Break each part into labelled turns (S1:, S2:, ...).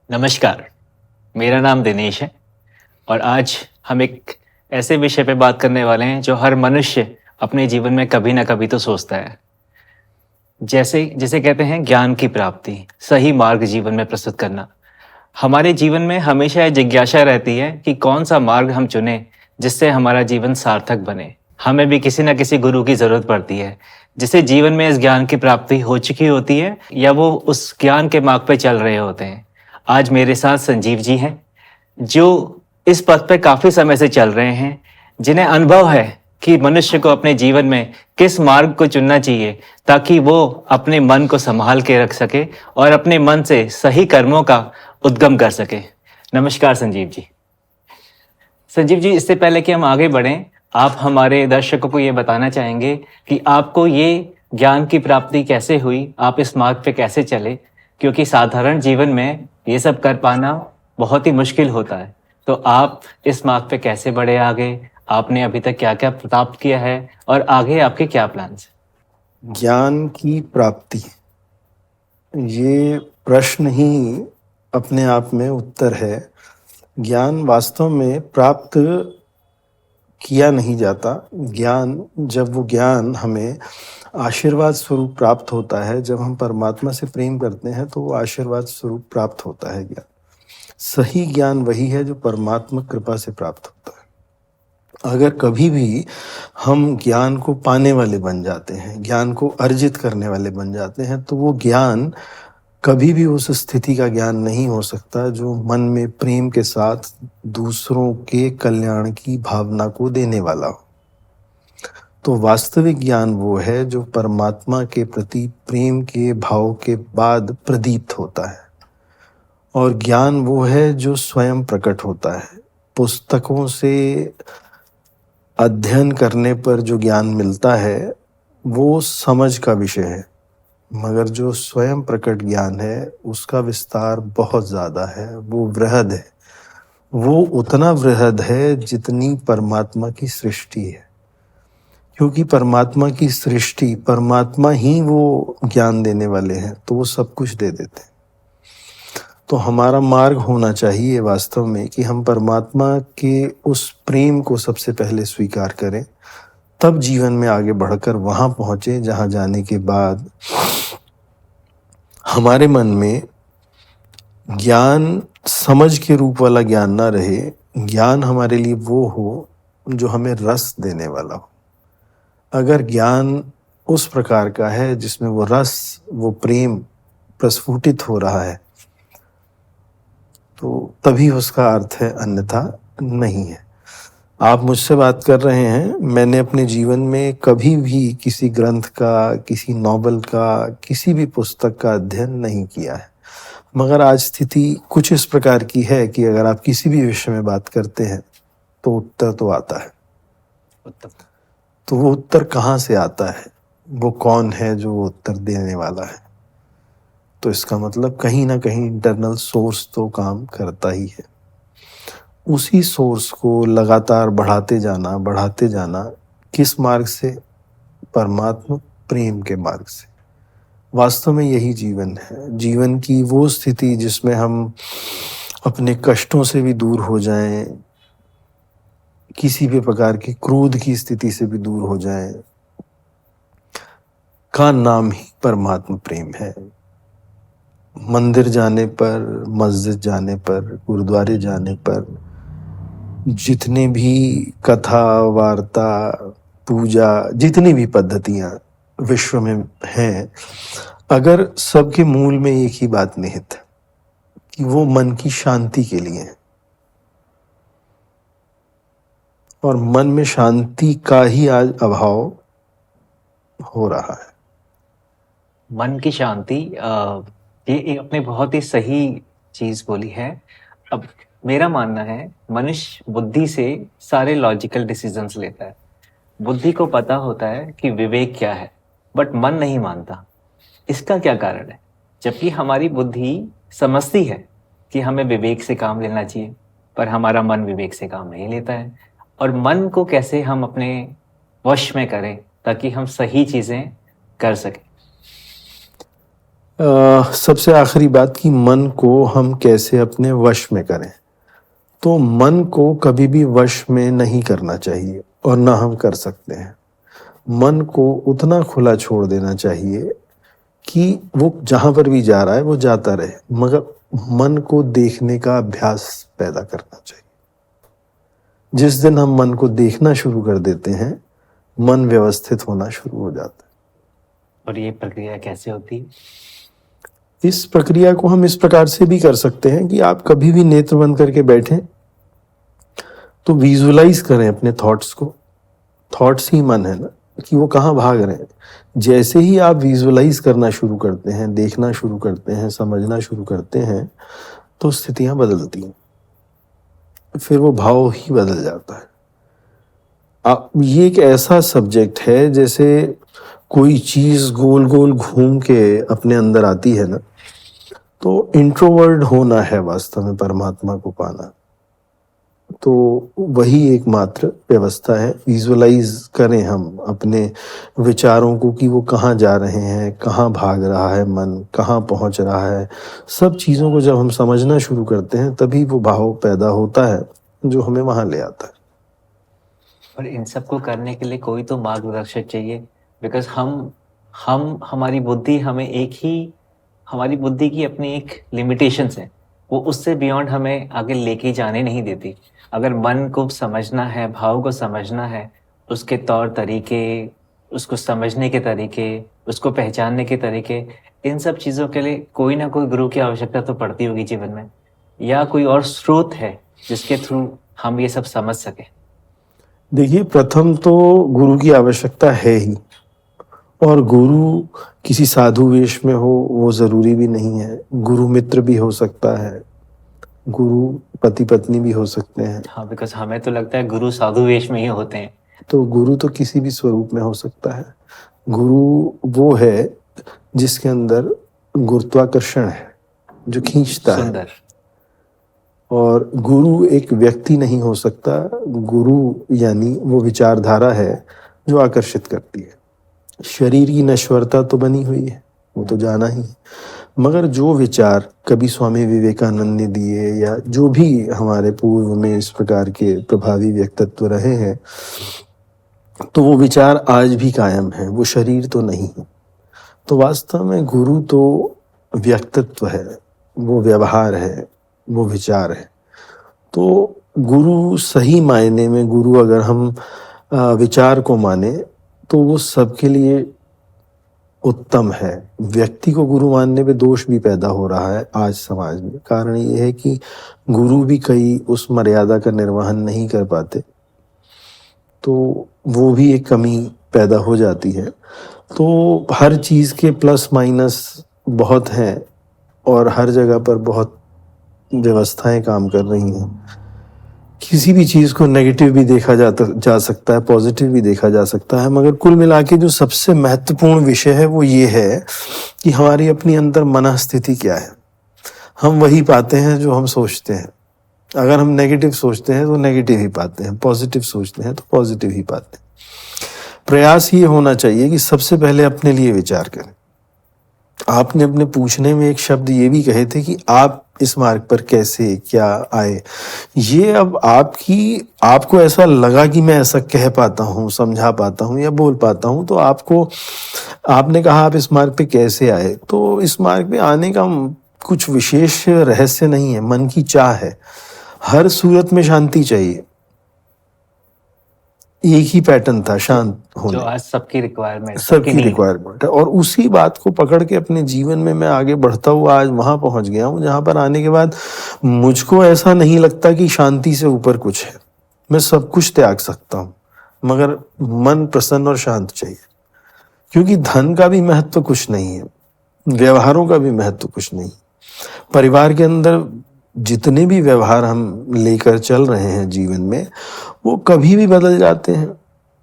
S1: नमस्कार, मेरा नाम दिनेश है और आज हम एक ऐसे विषय पे बात करने वाले हैं जो हर मनुष्य अपने जीवन में कभी ना कभी तो सोचता है। जैसे जिसे कहते हैं ज्ञान की प्राप्ति, सही मार्ग जीवन में प्रस्तुत करना। हमारे जीवन में हमेशा ये जिज्ञासा रहती है कि कौन-सा मार्ग हम चुनें जिससे हमारा जीवन सार्थक बने। हमें भी किसी न किसी गुरु की ज़रूरत पड़ती है, जिसे जीवन में इस ज्ञान की प्राप्ति हो चुकी होती है या वो उस ज्ञान के मार्ग पे चल रहे होते हैं। आज मेरे साथ संजीव जी हैं, जो इस पथ पे काफ़ी समय से चल रहे हैं, जिन्हें अनुभव है कि मनुष्य को अपने जीवन में किस मार्ग को चुनना चाहिए ताकि वो अपने मन को सँभाल के रख सके और अपने मन से सही कर्मों का उद्गम कर सके। नमस्कार संजीव जी। संजीव जी, इससे पहले कि हम आगे बढ़ें, आप हमारे दर्शकों को ये बताना चाहेंगे कि आपको ये ज्ञान की प्राप्ति कैसे हुई? आप इस मार्ग पे कैसे चले? क्योंकि साधारण जीवन में ये सब कर पाना बहुत ही मुश्किल होता है। तो आप इस मार्ग पे कैसे बढ़े आगे? आपने अभी तक क्या-क्या प्राप्त किया है और आगे आपके क्या प्लान्स हैं?
S2: ज्ञान की प्राप्ति, ये प्रश्न ही अपने आप में उत्तर है। ज्ञान वास्तव में प्राप्त किया नहीं जाता। जब वो ज्ञान हमें आशीर्वाद स्वरूप प्राप्त होता है, जब हम परमात्मा से प्रेम करते हैं तो वो आशीर्वाद स्वरूप प्राप्त होता है ज्ञान। सही ज्ञान वही है जो परमात्मा कृपा से प्राप्त होता है। अगर कभी भी हम ज्ञान को पाने वाले बन जाते हैं, ज्ञान को अर्जित करने वाले बन जाते हैं, तो वो ज्ञान कभी भी उस स्थिति का ज्ञान नहीं हो सकता जो मन में प्रेम के साथ दूसरों के कल्याण की भावना को देने वाला हो। तो वास्तविक ज्ञान वो है जो परमात्मा के प्रति प्रेम के भाव के बाद प्रदीप्त होता है, और ज्ञान वो है जो स्वयं प्रकट होता है। पुस्तकों से अध्ययन करने पर जो ज्ञान मिलता है वो समझ का विषय है, मगर जो स्वयं प्रकट ज्ञान है उसका विस्तार बहुत ज़्यादा है, वो वृहद है। वो उतना वृहद है जितनी परमात्मा की सृष्टि है, क्योंकि परमात्मा की सृष्टि, परमात्मा ही वो ज्ञान देने वाले हैं, तो वो सब कुछ दे देते हैं। तो हमारा मार्ग होना चाहिए वास्तव में कि हम परमात्मा के उस प्रेम को सबसे पहले स्वीकार करें, तब जीवन में आगे बढ़कर वहाँ पहुँचे जहाँ जाने के बाद हमारे मन में ज्ञान समझ के रूप वाला ज्ञान ना रहे। ज्ञान हमारे लिए वो हो जो हमें रस देने वाला हो। अगर ज्ञान उस प्रकार का है जिसमें वो रस, वो प्रेम प्रस्फुटित हो रहा है, तो तभी उसका अर्थ है, अन्यथा नहीं है। आप मुझसे बात कर रहे हैं, मैंने अपने जीवन में कभी भी किसी ग्रंथ का, किसी नॉवल का, किसी भी पुस्तक का अध्ययन नहीं किया है, मगर आज स्थिति कुछ इस प्रकार की है कि अगर आप किसी भी विषय में बात करते हैं तो उत्तर तो आता है। तो वो उत्तर कहाँ से आता है? वो कौन है जो वो उत्तर देने वाला है? तो इसका मतलब कहीं ना कहीं इंटरनल सोर्स तो काम करता ही है। उसी सोर्स को लगातार बढ़ाते जाना किस मार्ग से? परमात्मा प्रेम के मार्ग से। वास्तव में यही जीवन है, जीवन की वो स्थिति जिसमें हम अपने कष्टों से भी दूर हो जाएं, किसी भी प्रकार की क्रोध की स्थिति से भी दूर हो जाएं, का नाम ही परमात्मा प्रेम है। मंदिर जाने पर, मस्जिद जाने पर, गुरुद्वारे जाने पर, जितने भी कथा, वार्ता, पूजा, जितनी भी पद्धतियां विश्व में हैं, अगर सबके मूल में एक ही बात निहित है कि वो मन की शांति के लिए है, और मन में शांति का ही आज अभाव हो रहा है।
S1: मन की शांति, ये एक आपने बहुत ही सही चीज़ बोली है। अब मेरा मानना है, मनुष्य बुद्धि से सारे लॉजिकल डिसीजंस लेता है। बुद्धि को पता होता है कि विवेक क्या है, बट मन नहीं मानता। इसका क्या कारण है? जबकि हमारी बुद्धि समझती है कि हमें विवेक से काम लेना चाहिए, पर हमारा मन विवेक से काम नहीं लेता है। और मन को कैसे हम अपने वश में करें ताकि हम सही चीज़ें कर सकें?
S2: सबसे आखिरी बात कि मन को हम कैसे अपने वश में करें। तो मन को कभी भी वश में नहीं करना चाहिए और ना हम कर सकते हैं। मन को उतना खुला छोड़ देना चाहिए कि वो जहाँ पर भी जा रहा है वो जाता रहे, मगर मन को देखने का अभ्यास पैदा करना चाहिए। जिस दिन हम मन को देखना शुरू कर देते हैं, मन व्यवस्थित होना शुरू हो जाता है।
S1: और ये प्रक्रिया कैसे होती है?
S2: इस प्रक्रिया को हम इस प्रकार से भी कर सकते हैं कि आप कभी भी नेत्र बंद करके बैठें तो विजुअलाइज करें अपने थॉट्स को। थॉट्स ही मन है ना, कि वो कहाँ भाग रहे हैं। जैसे ही आप विजुअलाइज करना शुरू करते हैं, देखना शुरू करते हैं, समझना शुरू करते हैं, तो स्थितियां बदलती हैं, फिर वो भाव ही बदल जाता है। ये एक ऐसा सब्जेक्ट है जैसे कोई चीज गोल गोल घूम के अपने अंदर आती है ना, तो इंट्रोवर्ट होना है वास्तव में परमात्मा को पाना। तो वही एकमात्र व्यवस्था है। विजुअलाइज करें हम अपने विचारों को कि वो कहाँ जा रहे हैं, कहाँ भाग रहा है मन, कहाँ पहुँच रहा है। सब चीज़ों को जब हम समझना शुरू करते हैं तभी वो भाव पैदा होता है जो हमें वहाँ ले आता है।
S1: और इन सब को करने के लिए कोई तो मार्गदर्शक चाहिए, बिकॉज हम हमारी बुद्धि हमें हमारी बुद्धि की अपनी एक लिमिटेशंस है, वो उससे बियॉन्ड हमें आगे लेके जाने नहीं देती। अगर मन को समझना है, भाव को समझना है, उसके तौर तरीके, उसको समझने के तरीके, उसको पहचानने के तरीके, इन सब चीज़ों के लिए कोई ना कोई गुरु की आवश्यकता तो पड़ती होगी जीवन में, या कोई और स्रोत है जिसके थ्रू हम ये सब समझ सकें।
S2: देखिए, प्रथम तो गुरु की आवश्यकता है ही, और गुरु किसी साधु वेश में हो वो ज़रूरी भी नहीं है। गुरु मित्र भी हो सकता है, गुरु पति पत्नी भी हो सकते हैं।
S1: हाँ, बिकॉज हमें तो लगता है गुरु साधु वेश में ही होते हैं।
S2: तो गुरु तो किसी भी स्वरूप में हो सकता है। गुरु वो है जिसके अंदर गुरुत्वाकर्षण है, जो खींचता है।
S1: सुंदर।
S2: और गुरु एक व्यक्ति नहीं हो सकता। गुरु यानी वो विचारधारा है जो आकर्षित करती है। शरीर की नश्वरता तो बनी हुई है, वो तो जाना ही है, मगर जो विचार कभी स्वामी विवेकानंद ने दिए या जो भी हमारे पूर्व में इस प्रकार के प्रभावी व्यक्तित्व रहे हैं, तो वो विचार आज भी कायम है, वो शरीर तो नहीं है। तो वास्तव में गुरु तो व्यक्तित्व है, वो व्यवहार है, वो विचार है। तो गुरु सही मायने में गुरु अगर हम विचार को माने तो वो सबके लिए उत्तम है। व्यक्ति को गुरु मानने पे दोष भी पैदा हो रहा है आज समाज में। कारण ये है कि गुरु भी कई उस मर्यादा का निर्वहन नहीं कर पाते, तो वो भी एक कमी पैदा हो जाती है। तो हर चीज़ के प्लस माइनस बहुत हैं और हर जगह पर बहुत व्यवस्थाएं काम कर रही हैं। किसी भी चीज़ को नेगेटिव भी देखा जा सकता है, पॉजिटिव भी देखा जा सकता है, मगर कुल मिला के जो सबसे महत्वपूर्ण विषय है वो ये है कि हमारी अपनी अंदर मन स्थिति क्या है। हम वही पाते हैं जो हम सोचते हैं। अगर हम नेगेटिव सोचते हैं तो नेगेटिव ही पाते हैं, पॉजिटिव सोचते हैं तो पॉजिटिव ही पाते हैं। प्रयास ये होना चाहिए कि सबसे पहले अपने लिए विचार करें। आपने अपने पूछने में एक शब्द ये भी कहे थे कि आप इस मार्ग पर कैसे क्या आए। ये अब आपको ऐसा लगा कि मैं ऐसा कह पाता हूँ, समझा पाता हूँ या बोल पाता हूँ, तो आपने कहा आप इस मार्ग पे कैसे आए। तो इस मार्ग पे आने का कुछ विशेष रहस्य नहीं है, मन की चाह है। हर सूरत में शांति चाहिए। एक ही पैटर्न था, शांत होने,
S1: जो आज सबकी रिक्वायरमेंट
S2: है। और उसी बात को पकड़ के अपने जीवन में मैं आगे बढ़ता हुआ आज वहां पहुंच गया हूं जहां पर आने के बाद मुझको ऐसा नहीं लगता कि शांति से ऊपर कुछ है। मैं सब कुछ त्याग सकता हूं, मगर मन प्रसन्न और शांत चाहिए। क्योंकि धन का भी महत्व कुछ नहीं है, व्यवहारों का भी महत्व कुछ नहीं। परिवार के अंदर जितने भी व्यवहार हम लेकर चल रहे हैं जीवन में, वो कभी भी बदल जाते हैं,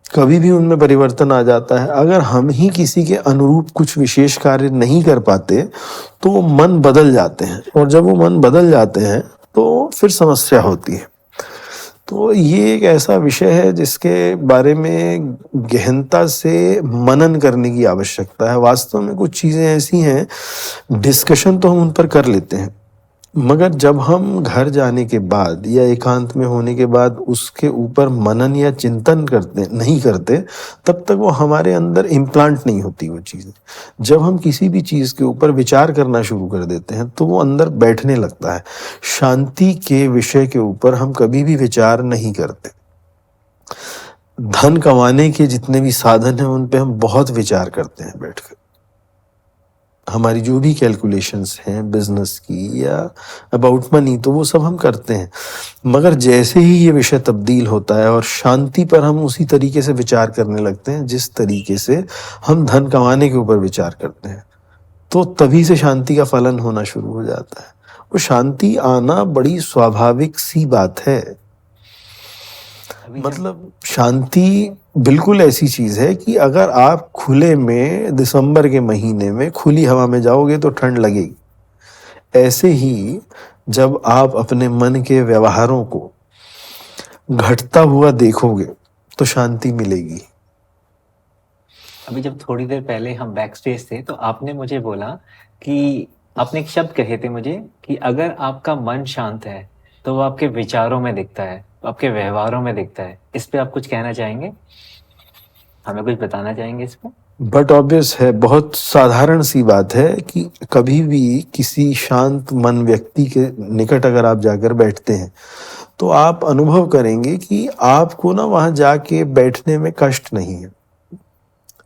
S2: कभी भी उनमें परिवर्तन आ जाता है। अगर हम ही किसी के अनुरूप कुछ विशेष कार्य नहीं कर पाते तो वो मन बदल जाते हैं, और जब वो मन बदल जाते हैं तो फिर समस्या होती है। तो ये एक ऐसा विषय है जिसके बारे में गहनता से मनन करने की आवश्यकता है। वास्तव में कुछ चीज़ें ऐसी हैं, डिस्कशन तो हम उन पर कर लेते हैं, मगर जब हम घर जाने के बाद या एकांत में होने के बाद उसके ऊपर मनन या चिंतन नहीं करते, तब तक वो हमारे अंदर इम्प्लांट नहीं होती वो चीज़ें। जब हम किसी भी चीज़ के ऊपर विचार करना शुरू कर देते हैं तो वो अंदर बैठने लगता है। शांति के विषय के ऊपर हम कभी भी विचार नहीं करते। धन कमाने के जितने भी साधन हैं उन पे हम बहुत विचार करते हैं बैठकर। हमारी जो भी कैलकुलेशंस हैं बिजनेस की या अबाउट मनी, तो वो सब हम करते हैं, मगर जैसे ही ये विषय तब्दील होता है और शांति पर हम उसी तरीके से विचार करने लगते हैं जिस तरीके से हम धन कमाने के ऊपर विचार करते हैं, तो तभी से शांति का फलन होना शुरू हो जाता है। वो शांति आना बड़ी स्वाभाविक सी बात है। मतलब शांति बिल्कुल ऐसी चीज है कि अगर आप खुले में दिसंबर के महीने में खुली हवा में जाओगे तो ठंड लगेगी। ऐसे ही जब आप अपने मन के व्यवहारों को घटता हुआ देखोगे तो शांति मिलेगी।
S1: अभी जब थोड़ी देर पहले हम बैक स्टेज थे तो आपने मुझे बोला कि आपने एक शब्द कहे थे मुझे कि अगर आपका मन शांत है तो वो आपके विचारों में दिखता है, आपके व्यवहारों में दिखता है। इस पे आप कुछ कहना चाहेंगे, हमें कुछ बताना चाहेंगे इस पे?
S2: बट ऑब्वियस है, बहुत साधारण सी बात है कि कभी भी किसी शांत मन व्यक्ति के निकट अगर आप जाकर बैठते हैं तो आप अनुभव करेंगे कि आपको ना वहां जाके बैठने में कष्ट नहीं है।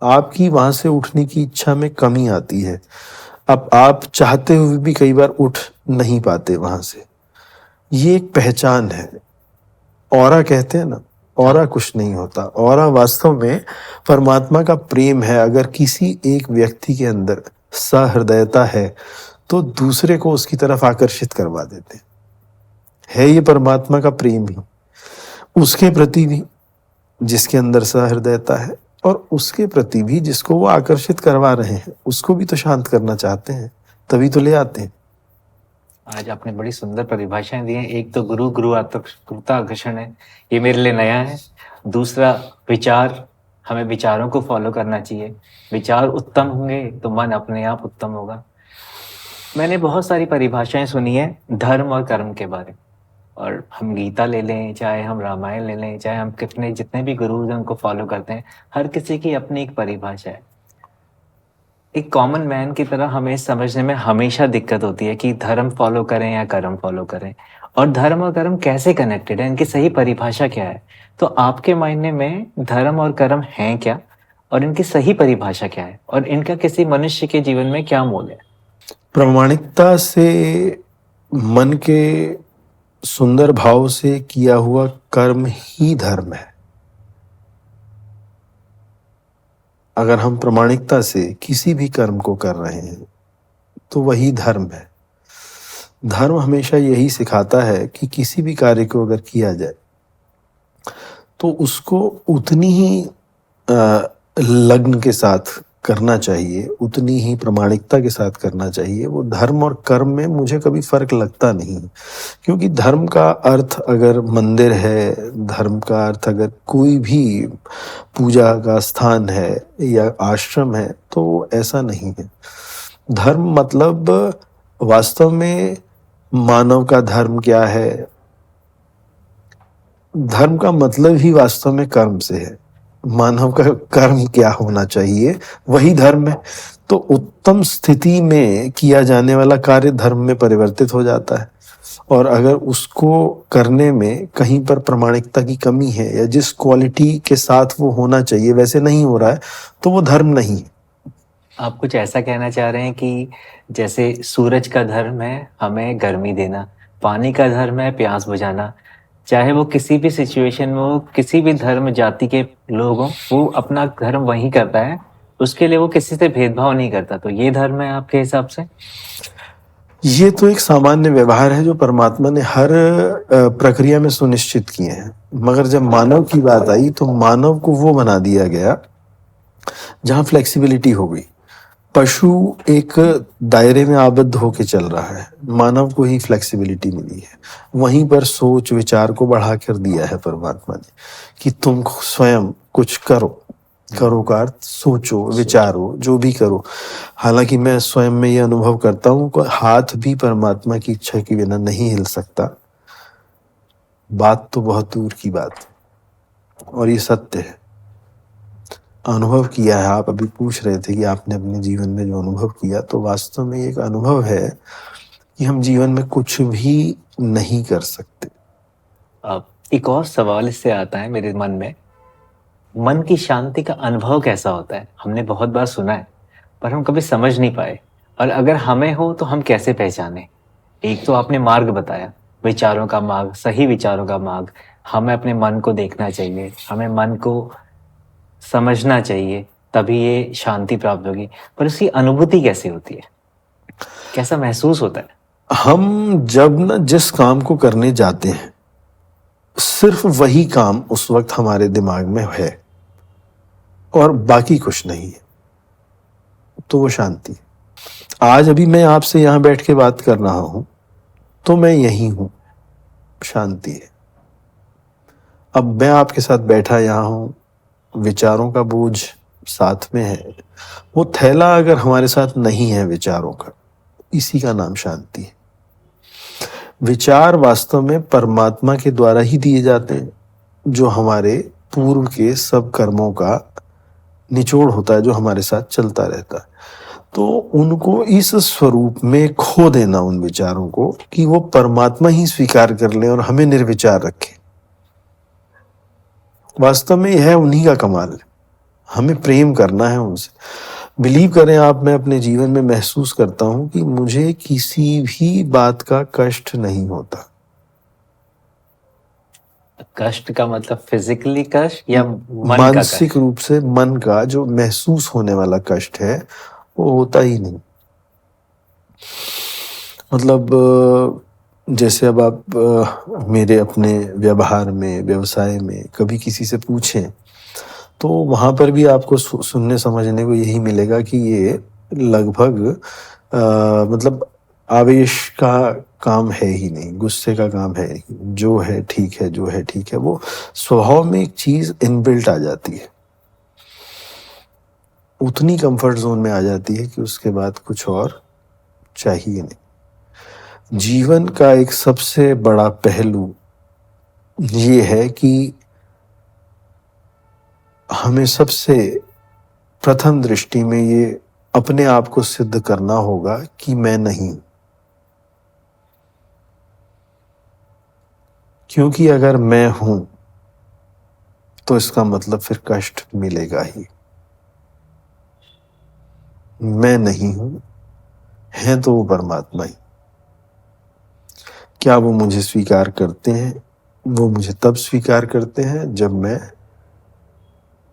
S2: आपकी वहां से उठने की इच्छा में कमी आती है। अब आप चाहते हुए भी कई बार उठ नहीं पाते वहां से। ये एक पहचान है। ऑरा कहते हैं ना, ऑरा कुछ नहीं होता। ऑरा वास्तव में परमात्मा का प्रेम है। अगर किसी एक व्यक्ति के अंदर सहृदयता है तो दूसरे को उसकी तरफ आकर्षित करवा देते है। ये परमात्मा का प्रेम ही उसके प्रति भी जिसके अंदर सहृदयता है, और उसके प्रति भी जिसको वो आकर्षित करवा रहे हैं उसको भी तो शांत करना चाहते हैं, तभी तो ले आते हैं।
S1: आज आपने बड़ी सुंदर परिभाषाएं दी हैं। एक तो गुरु गुरुत्वाकर्षण है, ये मेरे लिए नया है। दूसरा विचार, हमें विचारों को फॉलो करना चाहिए। विचार उत्तम होंगे तो मन अपने आप उत्तम होगा। मैंने बहुत सारी परिभाषाएं सुनी है धर्म और कर्म के बारे में, और हम गीता ले लें, चाहे हम रामायण ले लें, चाहे हम कितने जितने भी गुरु हैं उनको फॉलो करते हैं, हर किसी की अपनी एक परिभाषा है। एक कॉमन मैन की तरह हमें समझने में हमेशा दिक्कत होती है कि धर्म फॉलो करें या कर्म फॉलो करें, और धर्म और कर्म कैसे कनेक्टेड है, इनकी सही परिभाषा क्या है। तो आपके मायने में धर्म और कर्म हैं क्या, और इनकी सही परिभाषा क्या है, और इनका किसी मनुष्य के जीवन में क्या मोल है?
S2: प्रामाणिकता से, मन के सुंदर भाव से किया हुआ कर्म ही धर्म है। अगर हम प्रामाणिकता से किसी भी कर्म को कर रहे हैं तो वही धर्म है। धर्म हमेशा यही सिखाता है कि किसी भी कार्य को अगर किया जाए तो उसको उतनी ही लग्न के साथ करना चाहिए, उतनी ही प्रामाणिकता के साथ करना चाहिए। वो धर्म और कर्म में मुझे कभी फर्क लगता नहीं, क्योंकि धर्म का अर्थ अगर मंदिर है, धर्म का अर्थ अगर कोई भी पूजा का स्थान है या आश्रम है, तो ऐसा नहीं है। धर्म मतलब वास्तव में मानव का धर्म क्या है, धर्म का मतलब ही वास्तव में कर्म से है। मानव का कर्म क्या होना चाहिए वही धर्म है। तो उत्तम स्थिति में किया जाने वाला कार्य धर्म में परिवर्तित हो जाता है, और अगर उसको करने में कहीं पर प्रामाणिकता की कमी है या जिस क्वालिटी के साथ वो होना चाहिए वैसे नहीं हो रहा है तो वो धर्म नहीं है।
S1: आप कुछ ऐसा कहना चाह रहे हैं कि जैसे सूरज का धर्म है हमें गर्मी देना, पानी का धर्म है प्यास बुझाना, चाहे वो किसी भी सिचुएशन में हो, किसी भी धर्म जाति के लोग हों, वो अपना धर्म वही करता है, उसके लिए वो किसी से भेदभाव नहीं करता। तो ये धर्म है आपके हिसाब से?
S2: ये तो एक सामान्य व्यवहार है जो परमात्मा ने हर प्रक्रिया में सुनिश्चित किए हैं, मगर जब मानव की बात आई तो मानव को वो बना दिया गया जहां फ्लेक्सिबिलिटी हो गई। पशु एक दायरे में आबद्ध होके चल रहा है, मानव को ही फ्लेक्सिबिलिटी मिली है। वहीं पर सोच विचार को बढ़ाकर दिया है परमात्मा ने कि तुम स्वयं कुछ करो। करो का अर्थ सोचो, विचारो, जो भी करो। हालांकि मैं स्वयं में ये अनुभव करता हूँ कि हाथ भी परमात्मा की इच्छा के बिना नहीं हिल सकता। बात तो बहुत दूर की बात है, और ये सत्य है। अनुभव किया है। आप अभी पूछ रहे थे कि आपने अपने जीवन में जो अनुभव किया, तो वास्तव में एक अनुभव है कि हम जीवन में कुछ भी नहीं कर सकते।
S1: अब एक और सवाल इससे आता है मेरे मन में, मन की शांति का अनुभव कैसा होता है? हमने बहुत बार सुना है, पर हम कभी समझ नहीं पाए। और अगर हमें हो तो हम कैसे पहचाने? एक तो आपने मार्ग बताया, विचारों का मार्ग, सही विचारों का मार्ग। हमें अपने मन को देखना चाहिए, हमें मन को समझना चाहिए, तभी ये शांति प्राप्त होगी। पर उसकी अनुभूति कैसे होती है? कैसा महसूस होता है?
S2: हम जब न जिस काम को करने जाते हैं, सिर्फ वही काम उस वक्त हमारे दिमाग में है और बाकी कुछ नहीं है, तो वो शांति है। आज अभी मैं आपसे यहां बैठ के बात कर रहा हूं, तो मैं यही हूं, शांति है। अब मैं आपके साथ बैठा यहाँ हूं, विचारों का बोझ साथ में है। वो थैला अगर हमारे साथ नहीं है विचारों का, इसी का नाम शांति है। विचार वास्तव में परमात्मा के द्वारा ही दिए जाते हैं, जो हमारे पूर्व के सब कर्मों का निचोड़ होता है, जो हमारे साथ चलता रहता है। तो उनको इस स्वरूप में खो देना, उन विचारों को, कि वो परमात्मा ही स्वीकार कर लें और हमें निर्विचार रखें, वास्तव में यह है उन्हीं का कमाल है। हमें प्रेम करना है उनसे। बिलीव करें आप, मैं अपने जीवन में महसूस करता हूं कि मुझे किसी भी बात का कष्ट नहीं होता।
S1: कष्ट का मतलब फिजिकली कष्ट या मन का कष्ट?
S2: मानसिक रूप से मन का जो महसूस होने वाला कष्ट है, वो होता ही नहीं। मतलब जैसे अब आप मेरे अपने व्यवहार में, व्यवसाय में कभी किसी से पूछें, तो वहां पर भी आपको सुनने समझने को यही मिलेगा कि ये लगभग मतलब आवेश का काम है ही नहीं, गुस्से का काम है ही। जो है ठीक है, जो है ठीक है। वो स्वभाव में एक चीज इनबिल्ट आ जाती है, उतनी कंफर्ट जोन में आ जाती है कि उसके बाद कुछ और चाहिए नहीं। जीवन का एक सबसे बड़ा पहलू ये है कि हमें सबसे प्रथम दृष्टि में ये अपने आप को सिद्ध करना होगा कि मैं नहीं। क्योंकि अगर मैं हूं तो इसका मतलब फिर कष्ट मिलेगा ही। मैं नहीं हूं, है तो वो परमात्मा ही। क्या वो मुझे स्वीकार करते हैं? वो मुझे तब स्वीकार करते हैं जब मैं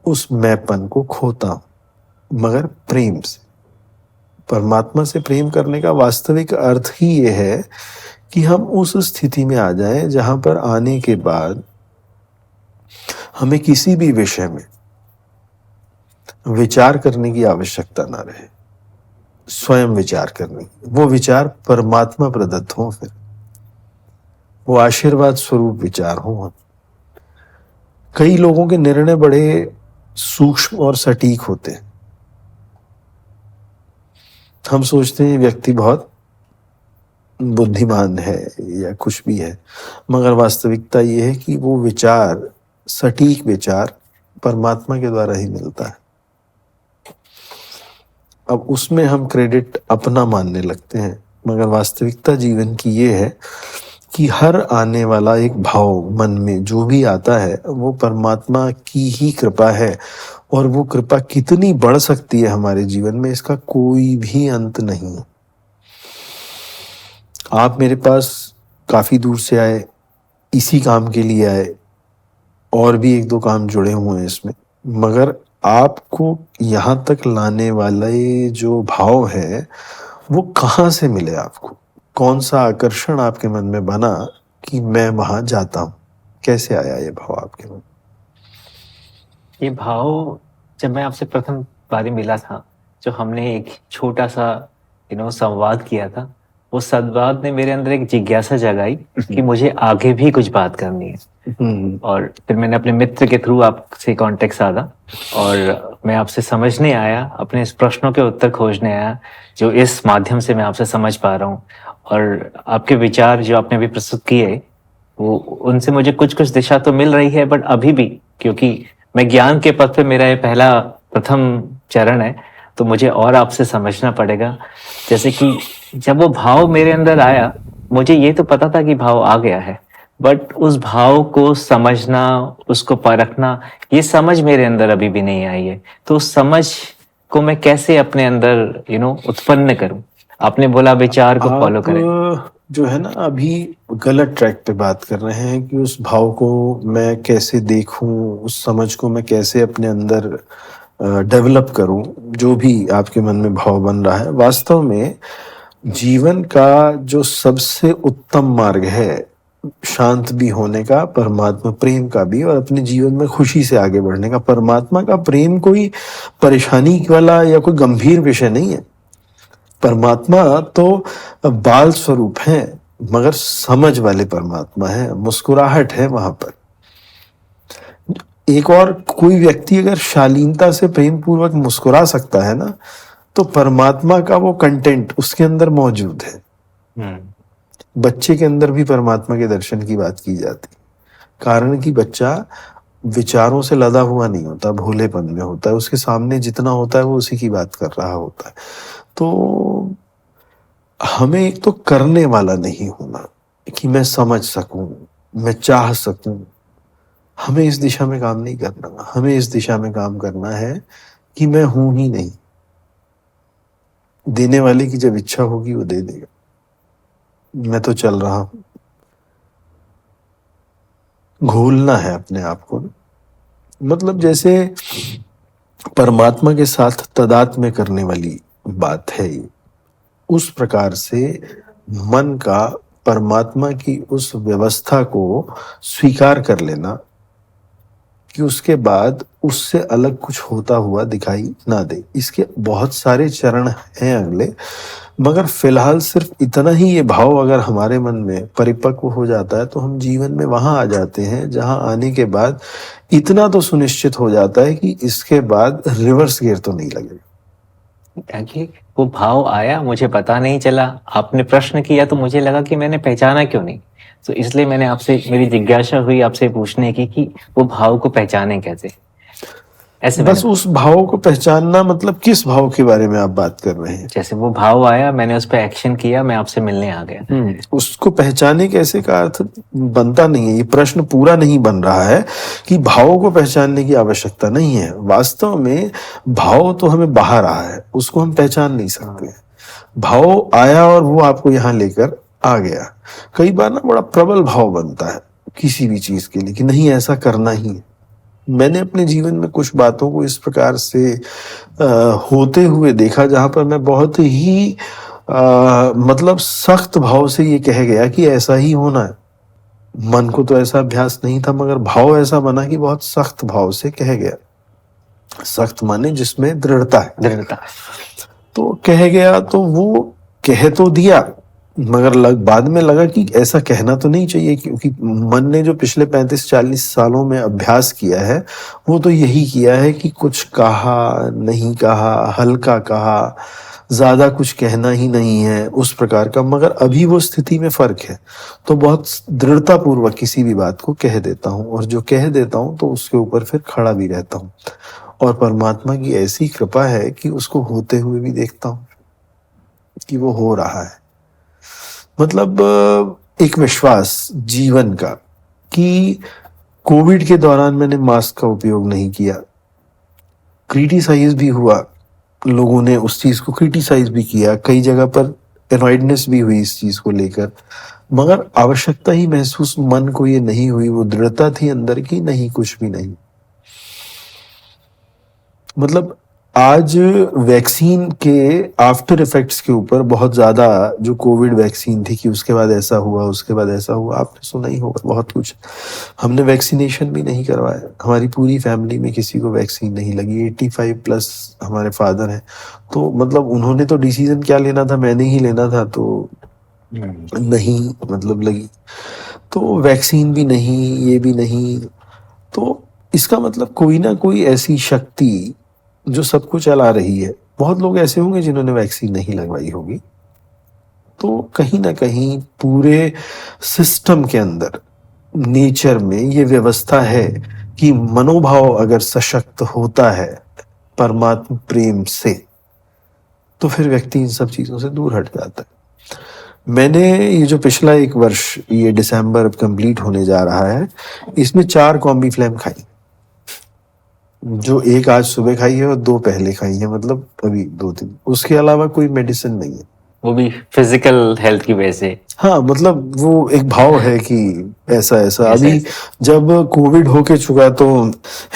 S2: उस मैंपन को खोता हूं, मगर प्रेम से। परमात्मा से प्रेम करने का वास्तविक अर्थ ही ये है कि हम उस स्थिति में आ जाएं जहां पर आने के बाद हमें किसी भी विषय में विचार करने की आवश्यकता ना रहे, स्वयं विचार करने की। वो विचार परमात्मा प्रदत्त हो, फिर वो आशीर्वाद स्वरूप विचार हो। कई लोगों के निर्णय बड़े सूक्ष्म और सटीक होते हैं। हम सोचते हैं व्यक्ति बहुत बुद्धिमान है या कुछ भी है, मगर वास्तविकता ये है कि वो विचार, सटीक विचार, परमात्मा के द्वारा ही मिलता है। अब उसमें हम क्रेडिट अपना मानने लगते हैं, मगर वास्तविकता जीवन की ये है कि हर आने वाला एक भाव मन में जो भी आता है, वो परमात्मा की ही कृपा है। और वो कृपा कितनी बढ़ सकती है हमारे जीवन में, इसका कोई भी अंत नहीं है। आप मेरे पास काफी दूर से आए, इसी काम के लिए आए, और भी एक दो काम जुड़े हुए हैं इसमें, मगर आपको यहां तक लाने वाले जो भाव है, वो कहाँ से मिले आपको? कौन सा आकर्षण आपके मन में बना कि मैं वहां जाता हूं? कैसे आया ये भाव आपके मन?
S1: ये भाव जब मैं आपसे प्रथम बारी मिला था, जो हमने एक छोटा सा संवाद किया था, वो संवाद ने मेरे अंदर एक जिज्ञासा जगाई कि मुझे आगे भी कुछ बात करनी है। और फिर मैंने अपने मित्र के थ्रू आपसे कांटेक्ट साधा और मैं आपसे समझने आया, अपने इस प्रश्नों के उत्तर खोजने आया जो इस माध्यम से मैं आपसे समझ पा रहा हूँ। और आपके विचार जो आपने अभी प्रस्तुत किए, वो उनसे मुझे कुछ कुछ दिशा तो मिल रही है, बट अभी भी क्योंकि मैं ज्ञान के पथ पे, मेरा ये पहला प्रथम चरण है, तो मुझे और आपसे समझना पड़ेगा। जैसे कि जब वो भाव मेरे अंदर आया, मुझे ये तो पता था कि भाव आ गया है, बट उस भाव को समझना, उसको परखना, ये समझ मेरे अंदर अभी भी नहीं आई है। तो उस समझ को मैं कैसे अपने अंदर उत्पन्न करूं? आपने बोला विचार को फॉलो करें।
S2: आप जो है ना अभी गलत ट्रैक पे बात कर रहे हैं कि उस भाव को मैं कैसे देखूं, उस समझ को मैं कैसे अपने अंदर डेवलप करूं। जो भी आपके मन में भाव बन रहा है, वास्तव में जीवन का जो सबसे उत्तम मार्ग है शांत भी होने का, परमात्मा प्रेम का भी, और अपने जीवन में खुशी से आगे बढ़ने का। परमात्मा का प्रेम कोई परेशानी वाला या कोई गंभीर विषय नहीं है। परमात्मा तो बाल स्वरूप है, मगर समझ वाले परमात्मा है, मुस्कुराहट है वहां पर। एक और कोई व्यक्ति अगर शालीनता से प्रेम पूर्वक मुस्कुरा सकता है ना, तो परमात्मा का वो कंटेंट उसके अंदर मौजूद है। बच्चे के अंदर भी परमात्मा के दर्शन की बात की जाती है, कारण कि बच्चा विचारों से लदा हुआ नहीं होता, भोलेपन में होता है। उसके सामने जितना होता है वो उसी की बात कर रहा होता है। तो हमें एक तो करने वाला नहीं होना कि मैं समझ सकूं, मैं चाह सकूं। हमें इस दिशा में काम नहीं करना। हमें इस दिशा में काम करना है कि मैं हूं ही नहीं। देने वाले की जब इच्छा होगी वो दे देगा। मैं तो चल रहा हूं। घोलना है अपने आप को, मतलब जैसे परमात्मा के साथ तादात्म्य करने वाली बात है ये। उस प्रकार से मन का परमात्मा की उस व्यवस्था को स्वीकार कर लेना कि उसके बाद उससे अलग कुछ होता हुआ दिखाई ना दे। इसके बहुत सारे चरण हैं अगले, मगर फिलहाल सिर्फ इतना ही ये भाव अगर हमारे मन में परिपक्व हो जाता है तो हम जीवन में वहां आ जाते हैं जहां आने के बाद इतना तो सुनिश्चित हो जाता है कि इसके बाद रिवर्स गियर तो नहीं लगेगा।
S1: ताकि वो भाव आया, मुझे पता नहीं चला। आपने प्रश्न किया तो मुझे लगा कि मैंने पहचाना क्यों नहीं, तो इसलिए मैंने आपसे, मेरी जिज्ञासा हुई आपसे पूछने की कि वो भाव को पहचाने कैसे। ऐसे
S2: बस उस भाव को पहचानना, मतलब किस भाव के बारे में आप बात कर रहे हैं?
S1: जैसे वो भाव आया, मैंने उस पर एक्शन किया, मैं आपसे मिलने आ गया।
S2: उसको पहचाने कैसे का अर्थ बनता नहीं है। ये प्रश्न पूरा नहीं बन रहा है कि भावों को पहचानने की आवश्यकता नहीं है। वास्तव में भाव तो हमें बाहर आया है, उसको हम पहचान नहीं सकते। भाव आया और वो आपको यहाँ लेकर आ गया। कई बार ना बड़ा प्रबल भाव बनता है किसी भी चीज के लिए कि नहीं, ऐसा करना ही है। मैंने अपने जीवन में कुछ बातों को इस प्रकार से होते हुए देखा जहां पर मैं बहुत ही मतलब सख्त भाव से ये कह गया कि ऐसा ही होना है। मन को तो ऐसा अभ्यास नहीं था, मगर भाव ऐसा बना कि बहुत सख्त भाव से कह गया। सख्त माने जिसमें दृढ़ता है।
S1: दृढ़ता।
S2: तो कह गया तो वो कह तो दिया, मगर बाद में लगा कि ऐसा कहना तो नहीं चाहिए, क्योंकि मन ने जो पिछले 35-40 सालों में अभ्यास किया है वो तो यही किया है कि कुछ कहा नहीं कहा, हल्का कहा, ज्यादा कुछ कहना ही नहीं है, उस प्रकार का। मगर अभी वो स्थिति में फर्क है, तो बहुत दृढ़ता पूर्वक किसी भी बात को कह देता हूँ, और जो कह देता हूँ तो उसके ऊपर फिर खड़ा भी रहता हूँ। और परमात्मा की ऐसी कृपा है कि उसको होते हुए भी देखता हूँ कि वो हो रहा है। मतलब एक विश्वास जीवन का कि कोविड के दौरान मैंने मास्क का उपयोग नहीं किया। क्रिटिसाइज भी हुआ, लोगों ने उस चीज को क्रिटिसाइज भी किया, कई जगह पर एनॉयडनेस भी हुई इस चीज को लेकर, मगर आवश्यकता ही महसूस मन को ये नहीं हुई। वो दृढ़ता थी अंदर की, नहीं कुछ भी नहीं। मतलब आज वैक्सीन के आफ्टर इफेक्ट्स के ऊपर बहुत ज़्यादा, जो कोविड वैक्सीन थी कि उसके बाद ऐसा हुआ, उसके बाद ऐसा हुआ, आपने सुना ही होगा बहुत कुछ। हमने वैक्सीनेशन भी नहीं करवाया, हमारी पूरी फैमिली में किसी को वैक्सीन नहीं लगी। 85 प्लस हमारे फादर हैं, तो मतलब उन्होंने तो डिसीजन क्या लेना था, मैंने ही लेना था, तो नहीं मतलब लगी। तो वैक्सीन भी नहीं, ये भी नहीं, तो इसका मतलब कोई ना कोई ऐसी शक्ति जो सबको चला रही है। बहुत लोग ऐसे होंगे जिन्होंने वैक्सीन नहीं लगवाई होगी। तो कहीं ना कहीं पूरे सिस्टम के अंदर, नेचर में ये व्यवस्था है कि मनोभाव अगर सशक्त होता है परमात्मा प्रेम से, तो फिर व्यक्ति इन सब चीजों से दूर हट जाता है। मैंने ये जो पिछला एक वर्ष, ये दिसंबर कंप्लीट होने जा रहा है, इसमें 4 कॉम्बी फ्लैम खाई, जो एक आज सुबह खाई है और 2 पहले खाई है, मतलब अभी 2 दिन। उसके अलावा कोई मेडिसिन नहीं है।
S1: वो भी फिजिकल हेल्थ की वजह से।
S2: हाँ, मतलब वो एक भाव है कि ऐसा ऐसा।
S1: ऐसा
S2: अभी
S1: ऐसा।
S2: जब कोविड होके चुका तो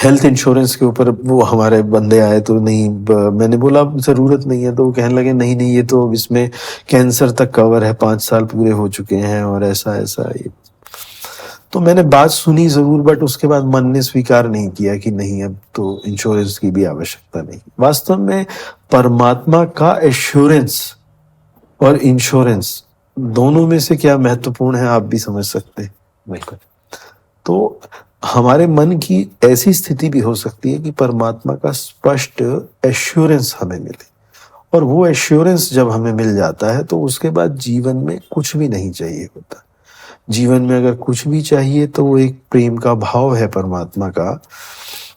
S2: हेल्थ इंश्योरेंस के ऊपर वो हमारे बंदे आए, तो नहीं मैंने बोला जरूरत नहीं है, तो वो कहने लगे नहीं नहीं, ये तो इसमें कैंसर तक कवर है, 5 साल पूरे हो चुके हैं और ऐसा ऐसा ये। तो मैंने बात सुनी जरूर, बट उसके बाद मन ने स्वीकार नहीं किया कि नहीं, अब तो इंश्योरेंस की भी आवश्यकता नहीं। वास्तव में परमात्मा का एश्योरेंस और इंश्योरेंस दोनों में से क्या महत्वपूर्ण है, आप भी समझ सकते हैं।
S1: बिल्कुल।
S2: तो हमारे मन की ऐसी स्थिति भी हो सकती है कि परमात्मा का स्पष्ट एश्योरेंस हमें मिले, और वो एश्योरेंस जब हमें मिल जाता है तो उसके बाद जीवन में कुछ भी नहीं चाहिए होता। जीवन में अगर कुछ भी चाहिए तो वो एक प्रेम का भाव है परमात्मा का,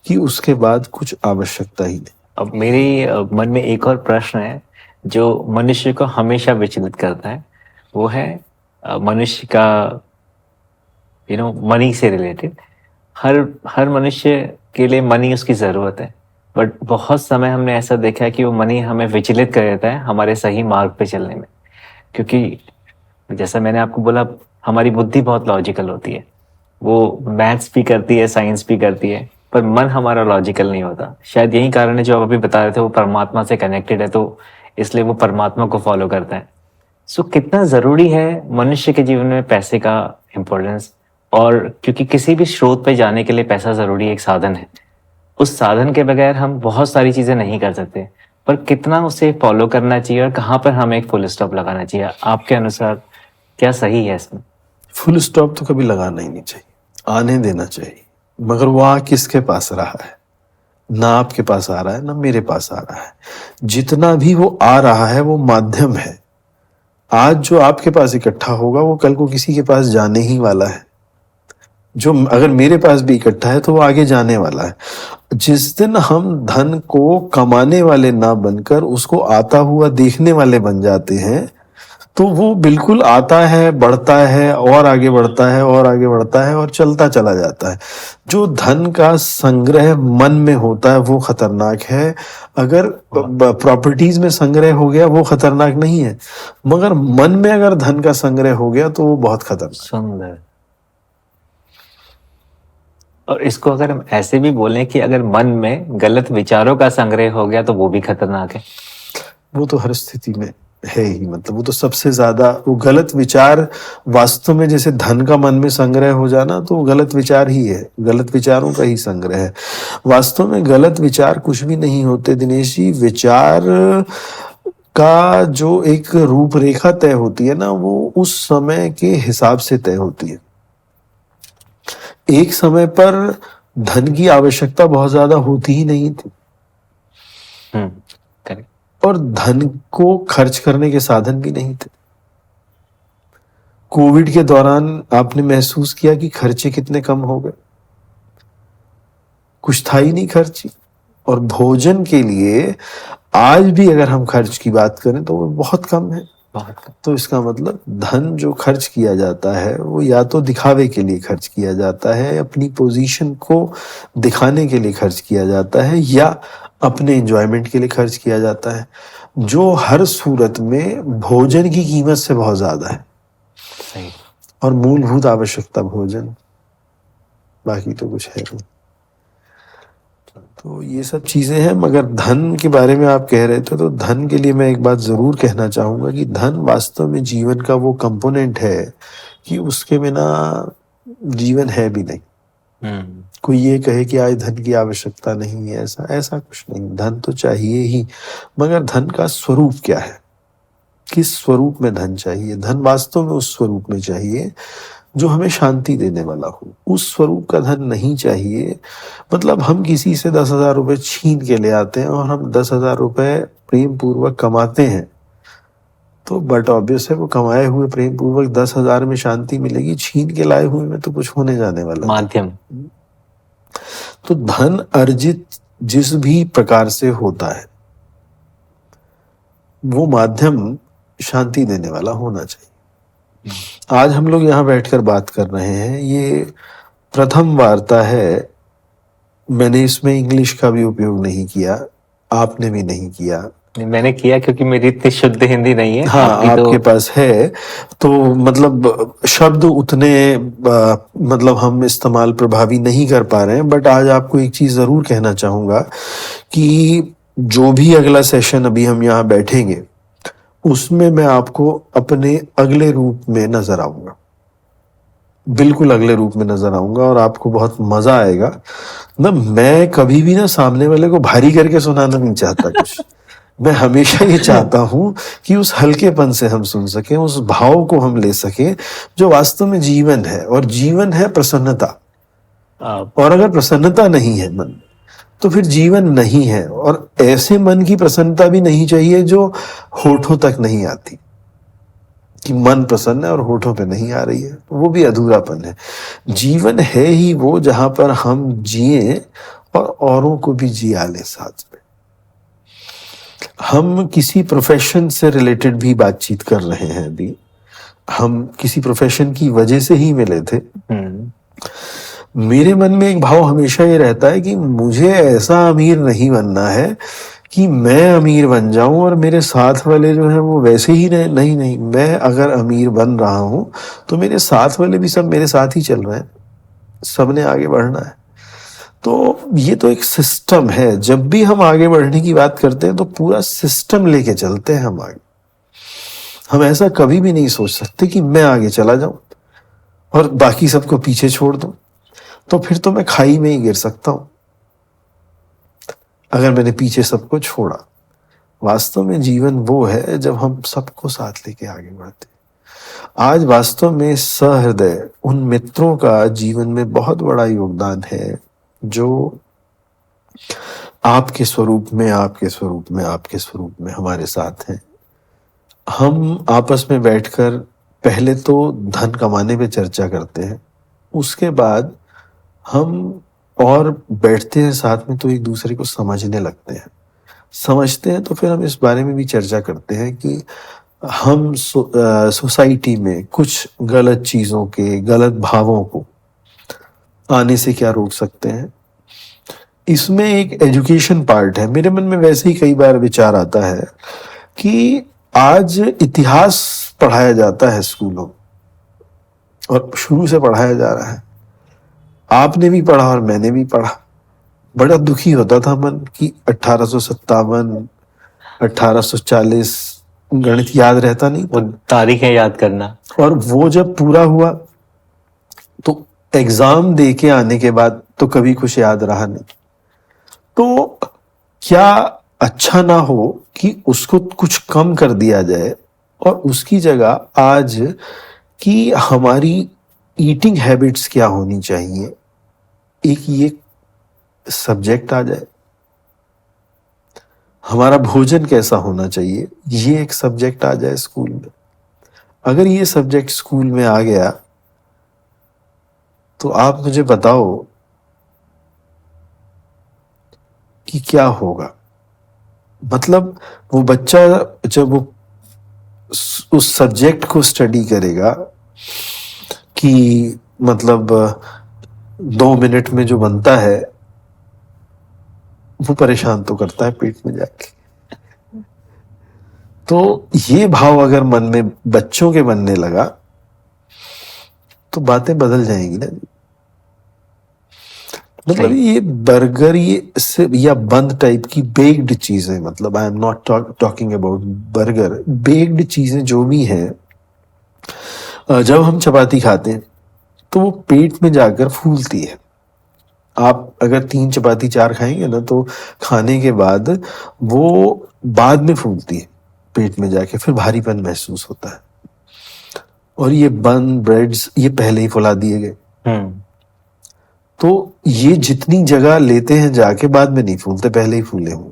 S2: कि उसके बाद कुछ आवश्यकता ही नहीं।
S1: अब मेरे मन में एक और प्रश्न है जो मनुष्य को हमेशा विचलित करता है। वो है मनुष्य का मनी से रिलेटेड। हर हर मनुष्य के लिए मनी उसकी ज़रूरत है, बट बहुत समय हमने ऐसा देखा है कि वो मनी हमें विचलित कर देता है हमारे सही मार्ग पे चलने में। क्योंकि जैसा मैंने आपको बोला, हमारी बुद्धि बहुत लॉजिकल होती है, वो मैथ्स भी करती है, साइंस भी करती है, पर मन हमारा लॉजिकल नहीं होता। शायद यही कारण है जो आप अभी बता रहे थे, वो परमात्मा से कनेक्टेड है, तो इसलिए वो परमात्मा को फॉलो करता है। सो कितना ज़रूरी है मनुष्य के जीवन में पैसे का इम्पोर्टेंस, और क्योंकि किसी भी स्रोत पे जाने के लिए पैसा ज़रूरी एक साधन है। उस साधन के बगैर हम बहुत सारी चीज़ें नहीं कर सकते, पर कितना उसे फॉलो करना चाहिए और कहाँ पर हमें एक फुल स्टॉप लगाना चाहिए, आपके अनुसार क्या सही है इसमें?
S2: फुल स्टॉप तो कभी लगाना ही नहीं चाहिए, आने देना चाहिए। मगर वो आ किसके पास रहा है? ना आपके पास आ रहा है, ना मेरे पास आ रहा है। जितना भी वो आ रहा है वो माध्यम है। आज जो आपके पास इकट्ठा होगा वो कल को किसी के पास जाने ही वाला है। जो अगर मेरे पास भी इकट्ठा है तो वो आगे जाने वाला है। जिस दिन हम धन को कमाने वाले ना बनकर उसको आता हुआ देखने वाले बन जाते हैं, तो वो बिल्कुल आता है, बढ़ता है और आगे बढ़ता है और आगे बढ़ता है और चलता चला जाता है। जो धन का संग्रह मन में होता है वो खतरनाक है। अगर प्रॉपर्टीज में संग्रह हो गया वो खतरनाक नहीं है, मगर मन में अगर धन का संग्रह हो गया तो वो बहुत खतरनाक।
S1: सुंदर। और इसको अगर हम ऐसे भी बोलें कि अगर मन में गलत विचारों का संग्रह हो गया तो वो भी खतरनाक है।
S2: वो तो हर स्थिति में है ही, मतलब वो तो सबसे ज्यादा, वो गलत विचार वास्तव में जैसे धन का मन में संग्रह हो जाना, तो वो गलत विचार ही है, गलत विचारों का ही संग्रह है। वास्तव में गलत विचार कुछ भी नहीं होते दिनेश जी। विचार का जो एक रूपरेखा तय होती है ना, वो उस समय के हिसाब से तय होती है। एक समय पर धन की आवश्यकता बहुत ज्यादा होती ही नहीं थी,
S1: करेक्ट।
S2: और धन को खर्च करने के साधन भी नहीं थे। कोविड के दौरान आपने महसूस किया कि खर्चे कितने कम हो गए, कुछ था ही नहीं खर्ची। और भोजन के लिए आज भी अगर हम खर्च की बात करें तो वो बहुत कम है।
S1: बहुत कम।
S2: तो इसका मतलब धन जो खर्च किया जाता है वो या तो दिखावे के लिए खर्च किया जाता है, अपनी पोजीशन को दिखाने के लिए खर्च किया जाता है, या अपने एंजॉयमेंट के लिए खर्च किया जाता है, जो हर सूरत में भोजन की कीमत से बहुत ज्यादा है।
S1: सही।
S2: और मूलभूत आवश्यकता भोजन, बाकी तो कुछ है नहीं। तो ये सब चीजें हैं। मगर धन के बारे में आप कह रहे थे, तो धन के लिए मैं एक बात जरूर कहना चाहूंगा कि धन वास्तव में जीवन का वो कंपोनेंट है कि उसके बिना जीवन है भी नहीं। कोई ये कहे कि आज धन की आवश्यकता नहीं है, ऐसा ऐसा कुछ नहीं। धन तो चाहिए ही, मगर धन का स्वरूप क्या है, किस स्वरूप में धन चाहिए। धन वास्तव में उस स्वरूप में चाहिए जो हमें शांति देने वाला हो। उस स्वरूप का धन नहीं चाहिए। मतलब हम किसी से 10,000 रुपए छीन के ले आते हैं और हम 10,000 रुपए प्रेम पूर्वक कमाते हैं, तो बट ऑब्वियस है वो कमाए हुए प्रेम पूर्वक 10,000 में शांति मिलेगी, छीन के लाए हुए में तो कुछ होने जाने वाला नहीं।
S1: माध्यम।
S2: तो धन अर्जित जिस भी प्रकार से होता है वो माध्यम शांति देने वाला होना चाहिए। आज हम लोग यहाँ बैठकर बात कर रहे हैं, ये प्रथम वार्ता है। मैंने इसमें इंग्लिश का भी उपयोग नहीं किया, आपने भी नहीं किया।
S1: मैंने किया क्योंकि मेरी इतनी शुद्ध हिंदी नहीं है।
S2: हाँ, आपके
S1: तो
S2: पास है, तो मतलब शब्द उतने मतलब हम इस्तेमाल प्रभावी नहीं कर पा रहे हैं। बट आज आपको एक चीज जरूर कहना चाहूंगा कि जो भी अगला सेशन अभी हम यहाँ बैठेंगे उसमें मैं आपको अपने अगले रूप में नजर आऊंगा, बिल्कुल अगले रूप में नजर आऊंगा, और आपको बहुत मजा आएगा ना। मैं कभी भी ना सामने वाले को भारी करके सुनाना नहीं चाहता कुछ। मैं हमेशा ये चाहता हूं कि उस हल्केपन से हम सुन सकें, उस भाव को हम ले सकें जो वास्तव में जीवन है। और जीवन है प्रसन्नता। और अगर प्रसन्नता नहीं है मन, तो फिर जीवन नहीं है। और ऐसे मन की प्रसन्नता भी नहीं चाहिए जो होठों तक नहीं आती, कि मन प्रसन्न है और होठों पे नहीं आ रही है, वो भी अधूरापन है। जीवन है ही वो जहां पर हम जिए और औरों को भी जिया ले साथ में। हम किसी प्रोफेशन से रिलेटेड भी बातचीत कर रहे हैं अभी। हम किसी प्रोफेशन की वजह से ही मिले थे। मेरे मन में एक भाव हमेशा ये रहता है कि मुझे ऐसा अमीर नहीं बनना है कि मैं अमीर बन जाऊं और मेरे साथ वाले जो हैं वो वैसे ही रहे। नहीं नहीं, मैं अगर अमीर बन रहा हूं तो मेरे साथ वाले भी सब मेरे साथ ही चल रहे हैं, सबने आगे बढ़ना है। तो ये तो एक सिस्टम है। जब भी हम आगे बढ़ने की बात करते हैं तो पूरा सिस्टम लेके चलते हैं हम आगे। हम ऐसा कभी भी नहीं सोच सकते कि मैं आगे चला जाऊं और बाकी सबको पीछे छोड़ दूं, तो फिर तो मैं खाई में ही गिर सकता हूं अगर मैंने पीछे सबको छोड़ा। वास्तव में जीवन वो है जब हम सबको साथ लेके आगे बढ़ते हैं। आज वास्तव में सहृदय उन मित्रों का जीवन में बहुत बड़ा योगदान है जो आपके स्वरूप में, आपके स्वरूप में, आपके स्वरूप में हमारे साथ हैं। हम आपस में बैठकर पहले तो धन कमाने पे चर्चा करते हैं, उसके बाद हम और बैठते हैं साथ में तो एक दूसरे को समझने लगते हैं। समझते हैं तो फिर हम इस बारे में भी चर्चा करते हैं कि हम सोसाइटी में कुछ गलत चीज़ों के, गलत भावों को आने से क्या रोक सकते हैं। इसमें एक एजुकेशन पार्ट है। मेरे मन में वैसे ही कई बार विचार आता है कि आज इतिहास पढ़ाया जाता है स्कूलों और शुरू से पढ़ाया जा रहा है। आपने भी पढ़ा और मैंने भी पढ़ा। बड़ा दुखी होता था मन कि 1857, 1840 गणित याद रहता नहीं,
S1: वो तारीखें याद करना। और
S2: वो जब पूरा हुआ तो एग्जाम दे के आने के बाद तो कभी कुछ याद रहा नहीं। तो क्या अच्छा ना हो कि उसको कुछ कम कर दिया जाए और उसकी जगह आज की हमारी ईटिंग हैबिट्स क्या होनी चाहिए, एक ये सब्जेक्ट आ जाए। हमारा भोजन कैसा होना चाहिए, ये एक सब्जेक्ट आ जाए स्कूल में। अगर ये सब्जेक्ट स्कूल में आ गया तो आप मुझे बताओ कि क्या होगा। मतलब वो बच्चा जब वो उस सब्जेक्ट को स्टडी करेगा कि मतलब 2 मिनट में जो बनता है, वो परेशान तो करता है पेट में जाके। तो ये भाव अगर मन में बच्चों के बनने लगा तो बातें बदल जाएंगी ना। मतलब
S1: सही।
S2: ये बर्गर या बंद टाइप की बेक्ड चीजें, मतलब आई am not talking about burger, baked चीजें जो भी हैं, जब हम चपाती खाते हैं तो वो पेट में जाकर फूलती है। आप अगर 3 चपाती 4 खाएंगे ना, तो खाने के बाद वो बाद में फूलती है पेट में जाके, फिर भारीपन महसूस होता है। और ये बन ब्रेड्स ये पहले ही फुला दिए गए, तो ये जितनी जगह लेते हैं जाके बाद में नहीं फूलते, पहले ही फूले हों।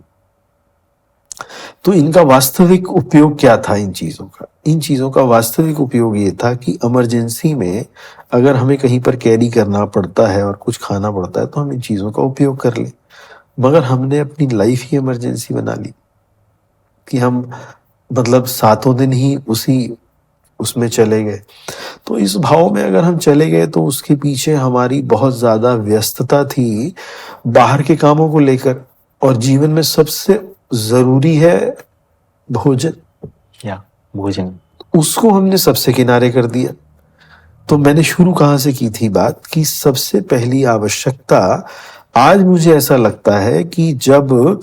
S2: तो इनका वास्तविक उपयोग क्या था इन चीजों का? इन चीजों का वास्तविक उपयोग ये था कि इमरजेंसी में अगर हमें कहीं पर कैरी करना पड़ता है और कुछ खाना पड़ता है तो हम इन चीजों का उपयोग कर लें। मगर हमने अपनी लाइफ ही इमरजेंसी बना ली कि हम मतलब सातों दिन ही उसमें चले गए। तो इस भाव में अगर हम चले गए तो उसके पीछे हमारी बहुत ज्यादा व्यस्तता थी बाहर के कामों को लेकर, और जीवन में सबसे जरूरी है भोजन,
S1: या भोजन।
S2: उसको हमने सबसे किनारे कर दिया। तो मैंने शुरू कहाँ से की थी बात, कि सबसे पहली आवश्यकता आज मुझे ऐसा लगता है कि जब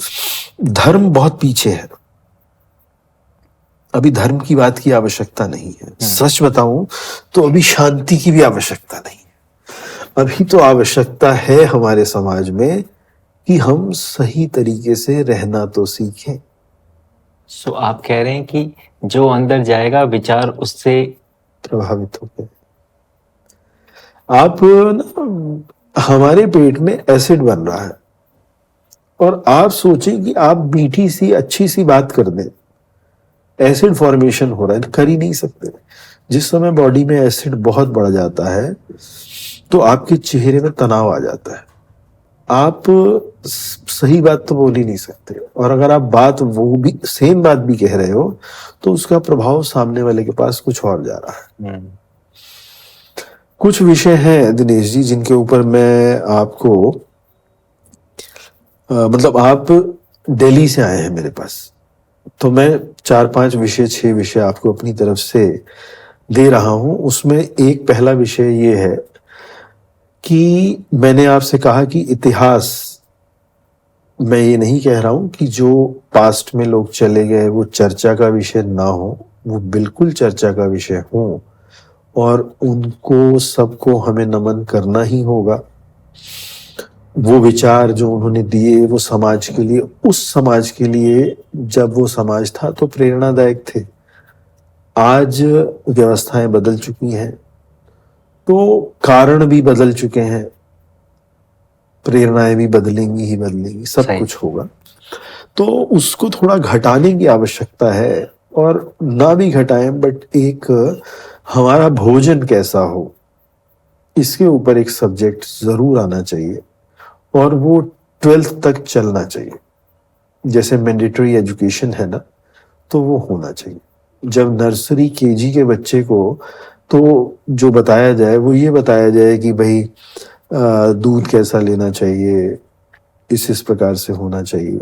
S2: धर्म बहुत पीछे है, अभी धर्म की बात की आवश्यकता नहीं है, सच बताऊं तो अभी शांति की भी आवश्यकता नहीं है। अभी तो आवश्यकता है हमारे समाज में कि हम सही तरीके से रहना तो सीखें।
S1: सो आप कह रहे हैं कि जो अंदर जाएगा विचार उससे
S2: प्रभावित हो गए। आप ना, हमारे पेट में एसिड बन रहा है और आप सोचें कि आप मीठी सी अच्छी सी बात कर दें, एसिड फॉर्मेशन हो रहा है, कर ही नहीं सकते। जिस समय बॉडी में एसिड बहुत बढ़ जाता है तो आपके चेहरे में तनाव आ जाता है, आप सही बात तो बोल ही नहीं सकते, और अगर आप बात वो भी सेम बात भी कह रहे हो तो उसका प्रभाव सामने वाले के पास कुछ और जा रहा है। कुछ विषय हैं दिनेश जी जिनके ऊपर मैं आपको मतलब आप दिल्ली से आए हैं मेरे पास, तो मैं 4-5 विषय 6 विषय आपको अपनी तरफ से दे रहा हूं। उसमें एक पहला विषय ये है कि मैंने आपसे कहा कि इतिहास, मैं ये नहीं कह रहा हूं कि जो पास्ट में लोग चले गए वो चर्चा का विषय ना हो, वो बिल्कुल चर्चा का विषय हो और उनको सबको हमें नमन करना ही होगा। वो विचार जो उन्होंने दिए वो समाज के लिए, उस समाज के लिए जब वो समाज था तो प्रेरणादायक थे। आज व्यवस्थाएं बदल चुकी हैं तो कारण भी बदल चुके हैं, प्रेरणाएं भी बदलेंगी ही बदलेंगी, सब कुछ होगा। तो उसको थोड़ा घटाने की आवश्यकता है, और ना भी घटाएं बट एक हमारा भोजन कैसा हो इसके ऊपर एक सब्जेक्ट जरूर आना चाहिए, और वो 12th तक चलना चाहिए। जैसे मैंडेटरी एजुकेशन है ना, तो वो होना चाहिए। जब नर्सरी केजी के बच्चे को तो जो बताया जाए वो ये बताया जाए कि भाई दूध कैसा लेना चाहिए, इस प्रकार से होना चाहिए,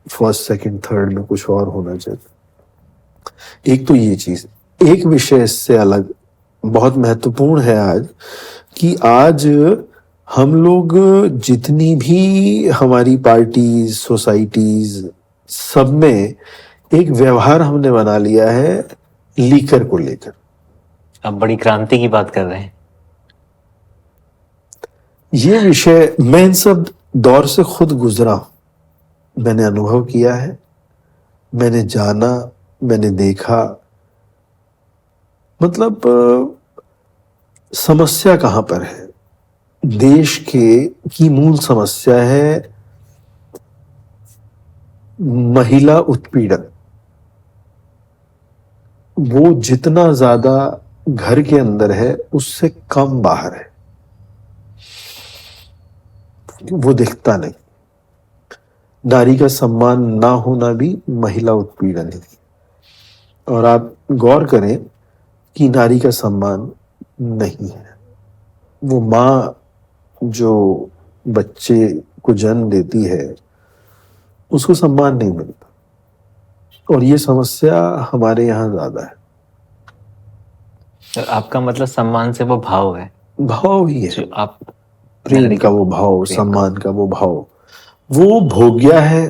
S2: फर्स्ट सेकंड थर्ड में कुछ और होना चाहिए। एक तो ये चीज, एक विषय इससे अलग बहुत महत्वपूर्ण है आज, कि आज हम लोग जितनी भी हमारी पार्टीज सोसाइटीज सब में एक व्यवहार हमने बना लिया है लीकर को लेकर।
S1: आप बड़ी क्रांति की बात कर रहे हैं।
S2: ये विषय मैं इन सब दौर से खुद गुजरा हूं, मैंने अनुभव किया है, मैंने जाना, मैंने देखा। मतलब समस्या कहां पर है? देश की मूल समस्या है महिला उत्पीड़न। वो जितना ज्यादा घर के अंदर है उससे कम बाहर है, वो दिखता नहीं। नारी का सम्मान ना होना भी महिला उत्पीड़न है। और आप गौर करें कि नारी का सम्मान नहीं है। वो माँ जो बच्चे को जन्म देती है उसको सम्मान नहीं मिलता, और ये समस्या हमारे यहाँ ज्यादा है।
S1: तो आपका मतलब सम्मान से वो भाव है,
S2: भाव ही है,
S1: जो आप
S2: प्रेम का वो भाव, सम्मान का वो भाव, वो भोग्या है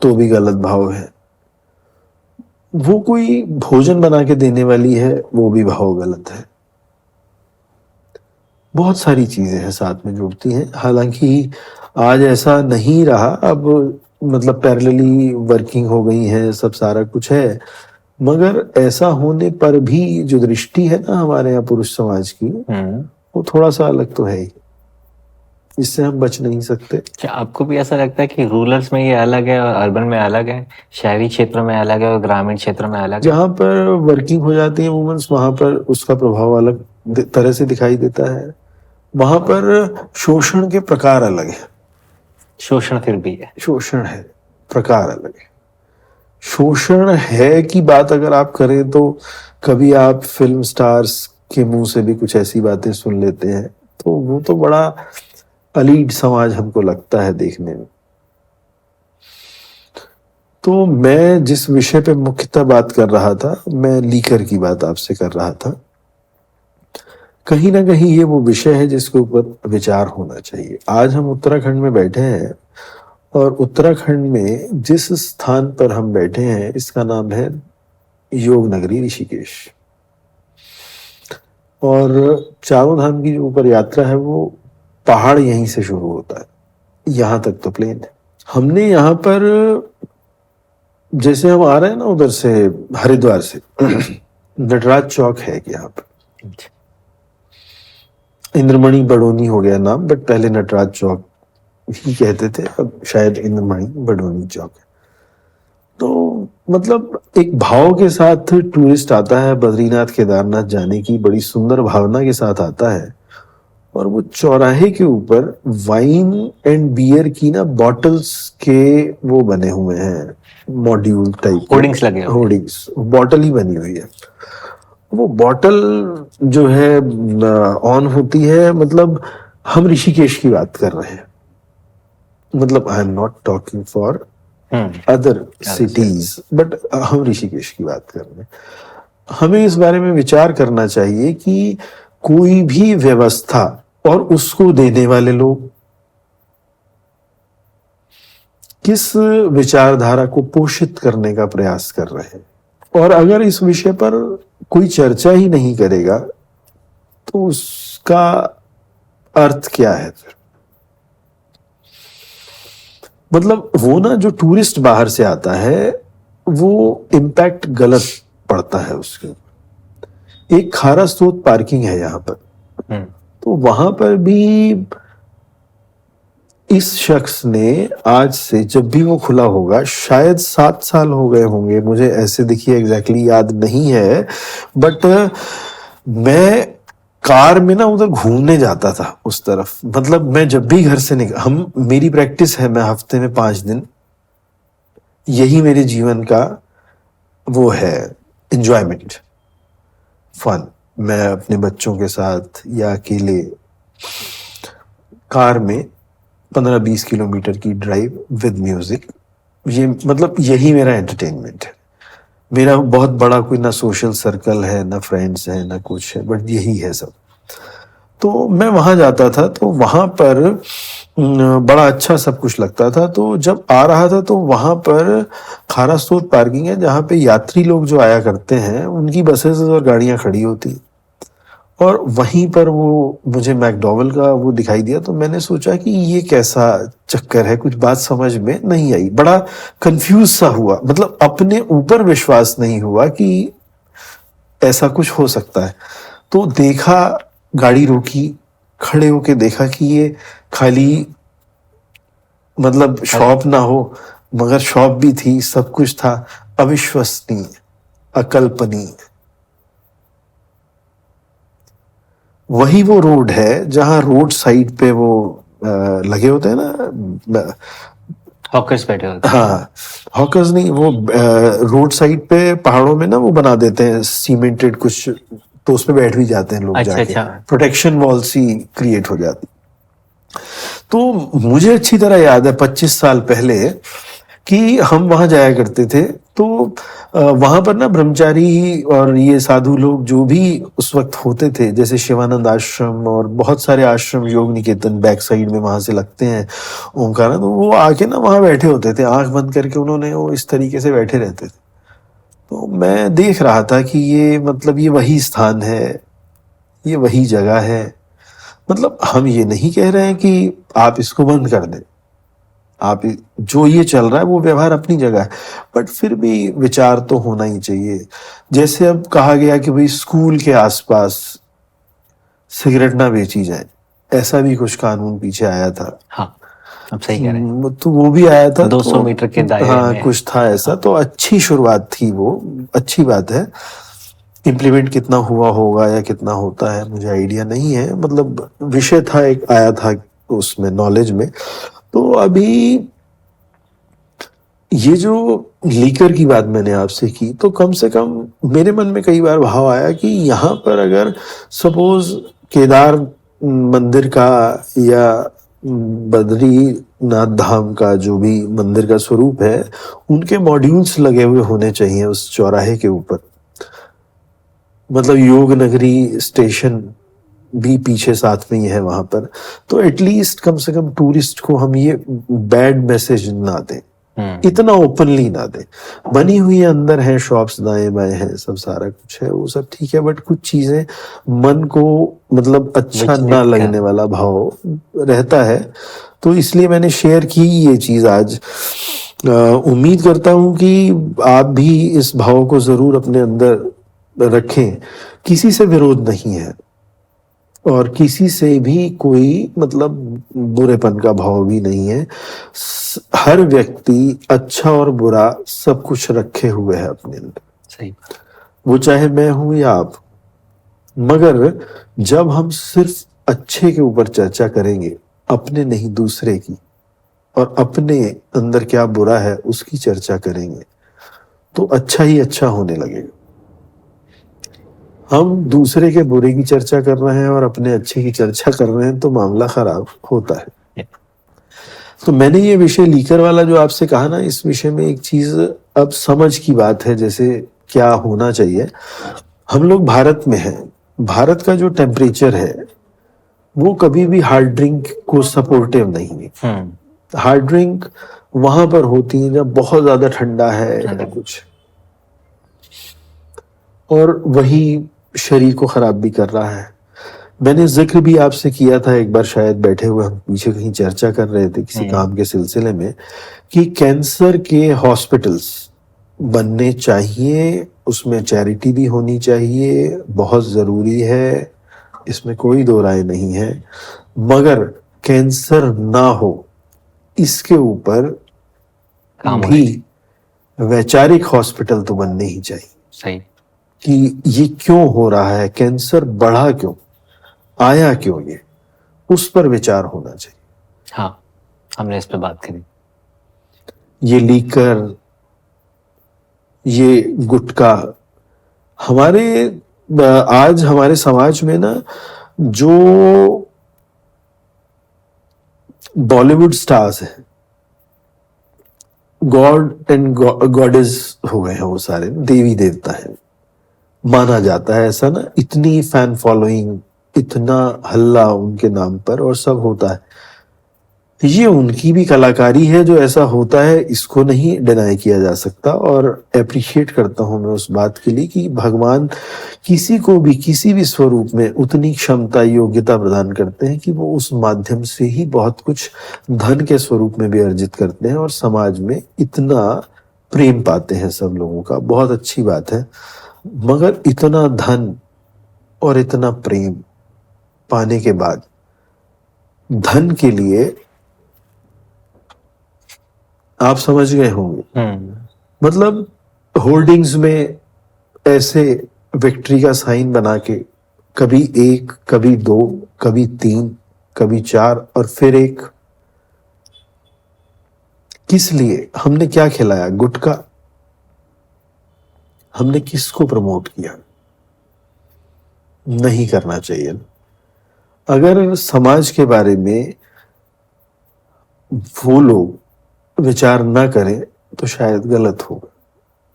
S2: तो भी गलत भाव है, वो कोई भोजन बना के देने वाली है वो भी भाव गलत है। बहुत सारी चीजें हैं साथ में जुड़ती हैं। हालांकि आज ऐसा नहीं रहा, अब मतलब पैरेलली वर्किंग हो गई है, सब सारा कुछ है, मगर ऐसा होने पर भी जो दृष्टि है ना हमारे यहाँ पुरुष समाज की, वो थोड़ा सा अलग तो है ही, इससे हम बच नहीं सकते।
S1: क्या आपको भी ऐसा लगता है कि रूरल्स में ये अलग है और अर्बन में अलग है, शहरी क्षेत्रों में अलग है और ग्रामीण क्षेत्रों में अलग है?
S2: जहाँ पर वर्किंग हो जाती है वुमेन्स, वहां पर उसका प्रभाव अलग तरह से दिखाई देता है, वहां पर शोषण के प्रकार अलग है।
S1: शोषण फिर भी है,
S2: शोषण है, प्रकार अलग है। शोषण है की बात अगर आप करें तो कभी आप फिल्म स्टार्स के मुंह से भी कुछ ऐसी बातें सुन लेते हैं, तो वो तो बड़ा अलीट समाज हमको लगता है देखने में। तो मैं जिस विषय पे मुख्यतः बात कर रहा था, मैं लीकर की बात आपसे कर रहा था। कहीं ना कहीं ये वो विषय है जिसके ऊपर विचार होना चाहिए। आज हम उत्तराखंड में बैठे हैं और उत्तराखंड में जिस स्थान पर हम बैठे हैं इसका नाम है योग नगरी ऋषिकेश, और चारों धाम की जो ऊपर यात्रा है वो पहाड़ यहीं से शुरू होता है, यहां तक तो प्लेन है। हमने यहाँ पर जैसे हम आ रहे हैं ना उधर से हरिद्वार से नटराज चौक है कि यहाँ पर, इंद्रमणि बडोनी हो गया नाम, बट पहले नटराज चौक ही कहते थे, अब शायद इंद्रमणि बडोनी चौक है। तो मतलब एक भाव के साथ टूरिस्ट आता है, बद्रीनाथ केदारनाथ जाने की बड़ी सुंदर भावना के साथ आता है, और वो चौराहे के ऊपर वाइन एंड बियर की ना बॉटल्स के वो बने हुए हैं, मॉड्यूल टाइप
S1: होर्डिंग्स लगे हुए,
S2: होर्डिंग्स, बॉटल ही बनी हुई है। वो बॉटल जो है ऑन होती है, मतलब हम ऋषिकेश की बात कर रहे हैं, मतलब आई am not talking for other cities, but हम ऋषिकेश की बात कर रहे हैं। हमें इस बारे में विचार करना चाहिए कि कोई भी व्यवस्था और उसको देने वाले लोग किस विचारधारा को पोषित करने का प्रयास कर रहे हैं, और अगर इस विषय पर कोई चर्चा ही नहीं करेगा तो उसका अर्थ क्या है फिर? मतलब वो ना जो टूरिस्ट बाहर से आता है वो इम्पैक्ट गलत पड़ता है उसके ऊपर। एक खारा स्रोत पार्किंग है यहाँ पर, तो वहां पर भी इस शख्स ने आज से, जब भी वो खुला होगा, शायद 7 साल हो गए होंगे, मुझे ऐसे देखिए एग्जैक्टली याद नहीं है, बट मैं कार में ना उधर घूमने जाता था उस तरफ। मतलब मैं जब भी घर से मेरी प्रैक्टिस है, मैं हफ्ते में 5 दिन, यही मेरे जीवन का वो है एंजॉयमेंट, फन। मैं अपने बच्चों के साथ या अकेले कार में 15-20 किलोमीटर की ड्राइव विद म्यूजिक, ये मतलब यही मेरा एंटरटेनमेंट है। मेरा बहुत बड़ा कोई ना सोशल सर्कल है, ना फ्रेंड्स है, ना कुछ है, बट यही है सब। तो मैं वहां जाता था, तो वहां पर बड़ा अच्छा सब कुछ लगता था। तो जब आ रहा था तो वहां पर खारा स्रोत पार्किंग है जहाँ पे यात्री लोग जो आया करते हैं उनकी बसेस और गाड़ियां खड़ी होती, और वहीं पर वो मुझे मैकडॉवेल का वो दिखाई दिया। तो मैंने सोचा कि ये कैसा चक्कर है, कुछ बात समझ में नहीं आई, बड़ा कंफ्यूज सा हुआ, मतलब अपने ऊपर विश्वास नहीं हुआ कि ऐसा कुछ हो सकता है। तो देखा, गाड़ी रोकी, खड़े होके देखा कि ये खाली मतलब शॉप ना हो, मगर शॉप भी थी, सब कुछ था। अविश्वसनीय, अकल्पनीय। वही वो रोड है जहां रोड साइड पे वो लगे होते हैं ना,
S1: हॉकर्स बैठे होते हैं।
S2: हाँ, हॉकर्स नहीं, वो रोड साइड पे पहाड़ों में ना वो बना देते हैं सीमेंटेड कुछ, तो उस पे बैठ भी जाते हैं लोग।
S1: अच्छा,
S2: जाके
S1: अच्छा।
S2: प्रोटेक्शन वॉल सी क्रिएट हो जाती। तो मुझे अच्छी तरह याद है 25 साल पहले कि हम वहां जाया करते थे, तो वहां पर ना ब्रह्मचारी और ये साधु लोग जो भी उस वक्त होते थे, जैसे शिवानंद आश्रम और बहुत सारे आश्रम, योग निकेतन बैक साइड में वहां से लगते हैं ओंकारा, तो वो आके ना वहां बैठे होते थे, आंख बंद करके उन्होंने वो इस तरीके से बैठे रहते थे। तो मैं देख रहा था कि ये मतलब ये वही स्थान है, ये वही जगह है। मतलब हम ये नहीं कह रहे हैं कि आप इसको बंद कर दें, आप जो ये चल रहा है वो व्यवहार अपनी जगह है, बट फिर भी विचार तो होना ही चाहिए। जैसे अब कहा गया कि भाई स्कूल के आसपास सिगरेट ना बेची जाए, ऐसा भी कुछ कानून पीछे आया था।
S1: हाँ, आप सही कह रहे हैं।
S2: तो वो भी आया था,
S1: 200
S2: तो
S1: मीटर के दायरे
S2: हाँ
S1: में।
S2: कुछ था ऐसा, तो अच्छी शुरुआत थी, वो अच्छी बात है। इम्प्लीमेंट कितना हुआ होगा या कितना होता है मुझे आइडिया नहीं है, मतलब विषय था, एक आया था उसमें नॉलेज में। तो अभी ये जो लीकर की बात मैंने आपसे की, तो कम से कम मेरे मन में कई बार भाव आया कि यहाँ पर अगर सपोज केदार मंदिर का या बद्रीनाथ धाम का जो भी मंदिर का स्वरूप है, उनके मॉड्यूल्स लगे हुए होने चाहिए उस चौराहे के ऊपर। मतलब योग नगरी स्टेशन भी पीछे साथ में ही है वहां पर, तो एटलीस्ट कम से कम टूरिस्ट को हम ये बैड मैसेज ना दें, इतना ओपनली ना दे। बनी हुई है, अंदर है शॉप्स, दाएं बाएं हैं, सब सारा कुछ है, वो सब ठीक है, बट कुछ चीजें मन को मतलब अच्छा ना लगने वाला भाव रहता है। तो इसलिए मैंने शेयर की ये चीज आज। उम्मीद करता हूं कि आप भी इस भाव को जरूर अपने अंदर रखें। किसी से विरोध नहीं है और किसी से भी कोई मतलब बुरेपन का भाव भी नहीं है। हर व्यक्ति अच्छा और बुरा सब कुछ रखे हुए है अपने अंदर,
S1: सही,
S2: वो चाहे मैं हूं या आप। मगर जब हम सिर्फ अच्छे के ऊपर चर्चा करेंगे, अपने नहीं दूसरे की, और अपने अंदर क्या बुरा है उसकी चर्चा करेंगे, तो अच्छा ही अच्छा होने लगेगा। हम दूसरे के बुरे की चर्चा कर रहे हैं और अपने अच्छे की चर्चा कर रहे हैं, तो मामला खराब होता है। तो मैंने ये विषय लीकर वाला जो आपसे कहा ना, इस विषय में एक चीज अब समझ की बात है, जैसे क्या होना चाहिए। हम लोग भारत में हैं, भारत का जो टेम्परेचर है वो कभी भी हार्ड ड्रिंक को सपोर्टिव नहीं है। हार्ड ड्रिंक वहां पर होती है जब बहुत ज्यादा ठंडा है या कुछ, और वही शरीर को खराब भी कर रहा है। मैंने जिक्र भी आपसे किया था एक बार, शायद बैठे हुए हम पीछे कहीं चर्चा कर रहे थे किसी काम के सिलसिले में, कि कैंसर के हॉस्पिटल्स बनने चाहिए, उसमें चैरिटी भी होनी चाहिए, बहुत जरूरी है, इसमें कोई दो राय नहीं है। मगर कैंसर ना हो इसके ऊपर भी वैचारिक हॉस्पिटल तो बनने ही चाहिए।
S1: सही,
S2: कि ये क्यों हो रहा है, कैंसर बढ़ा क्यों, आया क्यों, ये उस पर विचार होना चाहिए।
S1: हाँ, हमने इस पे बात करी।
S2: ये लीकर, ये गुटखा, हमारे आज हमारे समाज में ना जो बॉलीवुड स्टार्स हैं, गॉड एंड गॉडेस हो गए हैं, वो सारे देवी देवता हैं, माना जाता है ऐसा ना, इतनी फैन फॉलोइंग, इतना हल्ला उनके नाम पर और सब होता है। ये उनकी भी कलाकारी है जो ऐसा होता है, इसको नहीं डिनाई किया जा सकता। और एप्रिशिएट करता हूं मैं उस बात के लिए कि भगवान किसी को भी किसी भी स्वरूप में उतनी क्षमता, योग्यता प्रदान करते हैं कि वो उस माध्यम से ही बहुत कुछ धन के स्वरूप में भी अर्जित करते हैं और समाज में इतना प्रेम पाते हैं सब लोगों का। बहुत अच्छी बात है। मगर इतना धन और इतना प्रेम पाने के बाद धन के लिए, आप समझ गए होंगे, मतलब होर्डिंग्स में ऐसे विक्ट्री का साइन बना के, कभी 1, कभी 2, कभी 3, कभी 4 और फिर 1, किस लिए? हमने क्या खिलाया? गुटखा। हमने किसको प्रमोट किया? नहीं करना चाहिए। अगर समाज के बारे में वो लोग विचार ना करें तो शायद गलत होगा।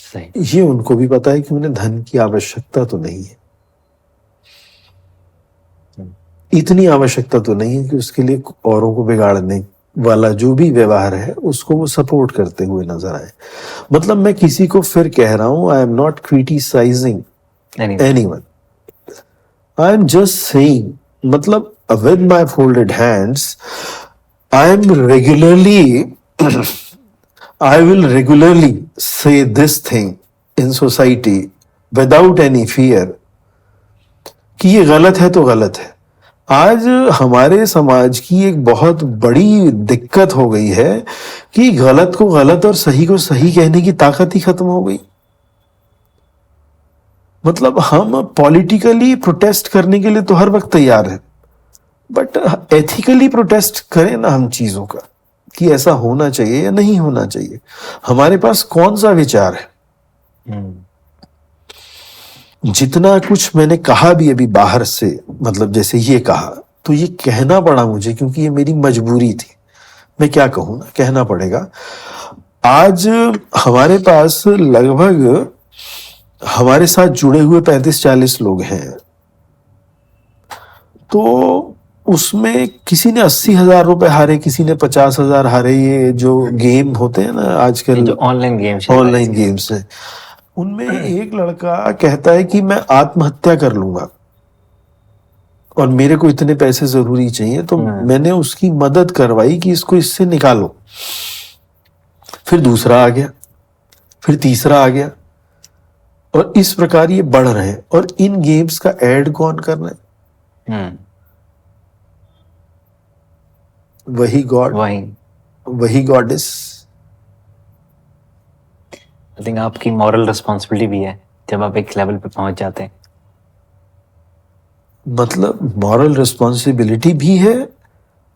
S1: सही।
S2: ये उनको भी पता है कि उन्हें धन की आवश्यकता तो नहीं है, इतनी आवश्यकता तो नहीं है कि उसके लिए औरों को बिगाड़ने वाला जो भी व्यवहार है उसको वो सपोर्ट करते हुए नजर आए। मतलब मैं किसी को फिर कह रहा हूं, I am not criticising anyone, I am just saying, मतलब with my folded hands I am regularly I will regularly say this thing in society without any fear कि ये गलत है तो गलत है। आज हमारे समाज की एक बहुत बड़ी दिक्कत हो गई है कि गलत को गलत और सही को सही कहने की ताकत ही खत्म हो गई। मतलब हम पॉलिटिकली प्रोटेस्ट करने के लिए तो हर वक्त तैयार हैं, बट एथिकली प्रोटेस्ट करें ना हम चीजों का कि ऐसा होना चाहिए या नहीं होना चाहिए। हमारे पास कौन सा विचार है? जितना कुछ मैंने कहा भी अभी बाहर से, मतलब जैसे ये कहा, तो ये कहना पड़ा मुझे क्योंकि ये मेरी मजबूरी थी। मैं क्या कहूं ना, कहना पड़ेगा। आज हमारे पास लगभग हमारे साथ जुड़े हुए 35-40 लोग हैं, तो उसमें किसी ने 80,000 रुपए हारे, किसी ने 50,000 हारे। ये जो गेम होते हैं ना आजकल,
S1: जो ऑनलाइन गेम्स
S2: है, उनमें एक लड़का कहता है कि मैं आत्महत्या कर लूंगा और मेरे को इतने पैसे जरूरी चाहिए, तो मैंने उसकी मदद करवाई कि इसको इससे निकालो। फिर दूसरा आ गया, फिर तीसरा आ गया, और इस प्रकार ये बढ़ रहे हैं। और इन गेम्स का ऐड कौन कर रहे हैं? वही गॉड, वही गॉडेस।
S1: आई थिंक आपकी मॉरल रिस्पॉन्सिबिलिटी भी है जब आप एक लेवल पे पहुंच जाते हैं।
S2: मतलब मॉरल रिस्पॉन्सिबिलिटी भी है,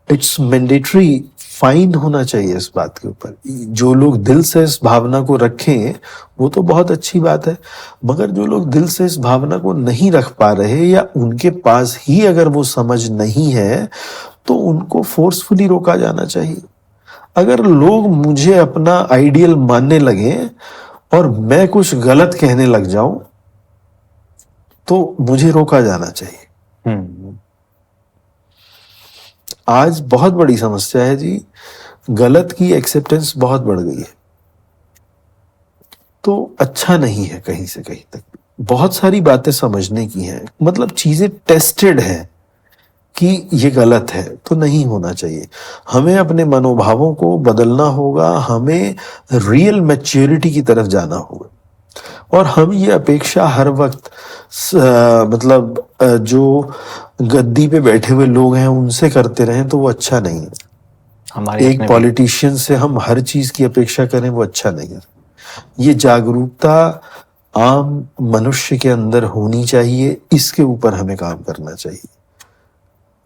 S2: इट्स मैंडेटरी, फाइन होना चाहिए इस बात के ऊपर। जो लोग दिल से इस भावना को रखें वो तो बहुत अच्छी बात है, मगर जो लोग दिल से इस भावना को नहीं रख पा रहे या उनके पास ही अगर वो समझ नहीं है तो उनको फोर्सफुली रोका जाना चाहिए। अगर लोग मुझे अपना आइडियल मानने लगे और मैं कुछ गलत कहने लग जाऊं तो मुझे रोका जाना चाहिए। आज बहुत बड़ी समस्या है जी, गलत की एक्सेप्टेंस बहुत बढ़ गई है, तो अच्छा नहीं है कहीं से कहीं तक। बहुत सारी बातें समझने की हैं, मतलब चीजें टेस्टेड हैं कि ये गलत है तो नहीं होना चाहिए। हमें अपने मनोभावों को बदलना होगा, हमें रियल मैच्योरिटी की तरफ जाना होगा। और हम ये अपेक्षा हर वक्त मतलब जो गद्दी पे बैठे हुए लोग हैं उनसे करते रहें तो वो अच्छा नहीं है। एक पॉलिटिशियन से हम हर चीज की अपेक्षा करें वो अच्छा नहीं है। ये जागरूकता आम मनुष्य के अंदर होनी चाहिए, इसके ऊपर हमें काम करना चाहिए।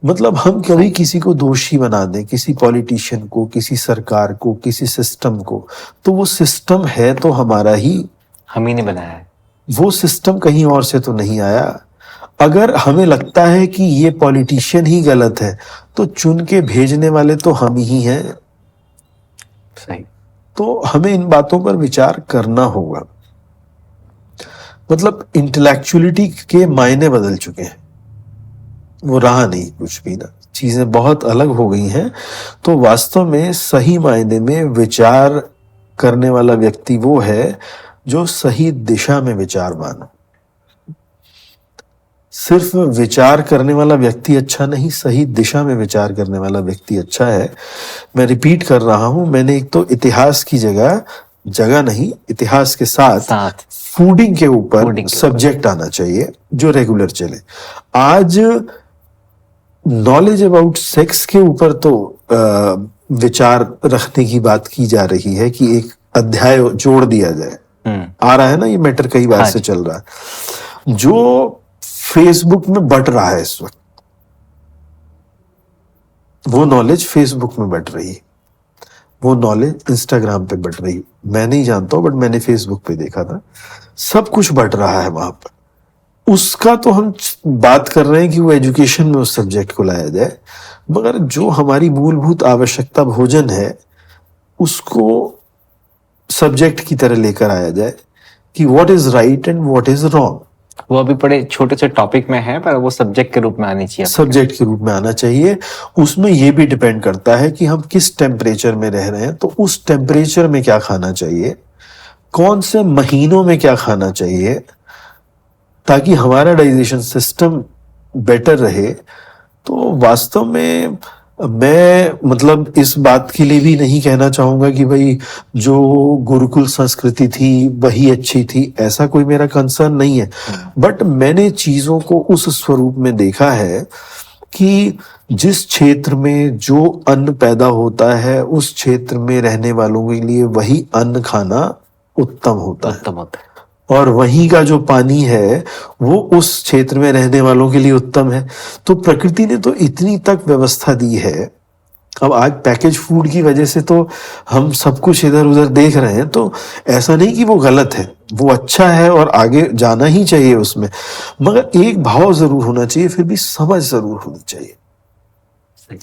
S2: मतलब हम कभी किसी को दोषी बना दें, किसी पॉलिटिशियन को, किसी सरकार को, किसी सिस्टम को, तो वो सिस्टम है तो हमारा ही,
S1: हम ही ने बनाया है, वो
S2: सिस्टम कहीं और से तो नहीं आया। अगर हमें लगता है कि ये पॉलिटिशियन ही गलत है तो चुन के भेजने वाले तो हम ही हैं।
S1: सही।
S2: तो हमें इन बातों पर विचार करना होगा। मतलब इंटेलेक्चुअलिटी के मायने बदल चुके हैं, वो रहा नहीं कुछ भी ना, चीजें बहुत अलग हो गई हैं। तो वास्तव में सही मायने में विचार करने वाला व्यक्ति वो है जो सही दिशा में विचारवान हो। सिर्फ विचार करने वाला व्यक्ति अच्छा नहीं, सही दिशा में विचार करने वाला व्यक्ति अच्छा है। मैं रिपीट कर रहा हूं, मैंने एक तो इतिहास की जगह नहीं, इतिहास के साथ फूडिंग के ऊपर सब्जेक्ट आना चाहिए जो रेगुलर चले। आज नॉलेज अबाउट सेक्स के ऊपर तो विचार रखने की बात की जा रही है कि एक अध्याय जोड़ दिया जाए। आ रहा है ना ये मैटर, कई बार से चल रहा है, जो फेसबुक में बट रहा है इस वक्त। वो नॉलेज फेसबुक में बट रही है, वो नॉलेज इंस्टाग्राम पे बट रही। मैं नहीं जानता हूं बट मैंने फेसबुक पे देखा था, सब कुछ बट रहा है वहां पर। उसका तो हम बात कर रहे हैं कि वो एजुकेशन में उस सब्जेक्ट को लाया जाए, मगर जो हमारी मूलभूत आवश्यकता भोजन है उसको सब्जेक्ट की तरह लेकर आया जाए कि what is right and what is wrong.
S1: वो अभी बड़े छोटे से टॉपिक में है, पर वो सब्जेक्ट के रूप में आनी चाहिए।
S2: सब्जेक्ट के रूप में आना चाहिए। उसमें ये भी डिपेंड करता है कि हम किस टेम्परेचर में रह रहे हैं, तो उस टेम्परेचर में क्या खाना चाहिए, कौन से महीनों में क्या खाना चाहिए, ताकि हमारा डाइजेशन सिस्टम बेटर रहे। तो वास्तव में मैं मतलब इस बात के लिए भी नहीं कहना चाहूंगा कि भाई जो गुरुकुल संस्कृति थी वही अच्छी थी, ऐसा कोई मेरा कंसर्न नहीं है। बट मैंने चीजों को उस स्वरूप में देखा है कि जिस क्षेत्र में जो अन्न पैदा होता है उस क्षेत्र में रहने वालों के लिए वही अन्न खाना उत्तम होता है,
S1: उत्तम होता है।
S2: और वहीं का जो पानी है वो उस क्षेत्र में रहने वालों के लिए उत्तम है। तो प्रकृति ने तो इतनी तक व्यवस्था दी है। अब आज पैकेज फूड की वजह से तो हम सब कुछ इधर उधर देख रहे हैं, तो ऐसा नहीं कि वो गलत है, वो अच्छा है और आगे जाना ही चाहिए उसमें, मगर एक भाव जरूर होना चाहिए, फिर भी समझ जरूर होनी चाहिए।
S1: सही।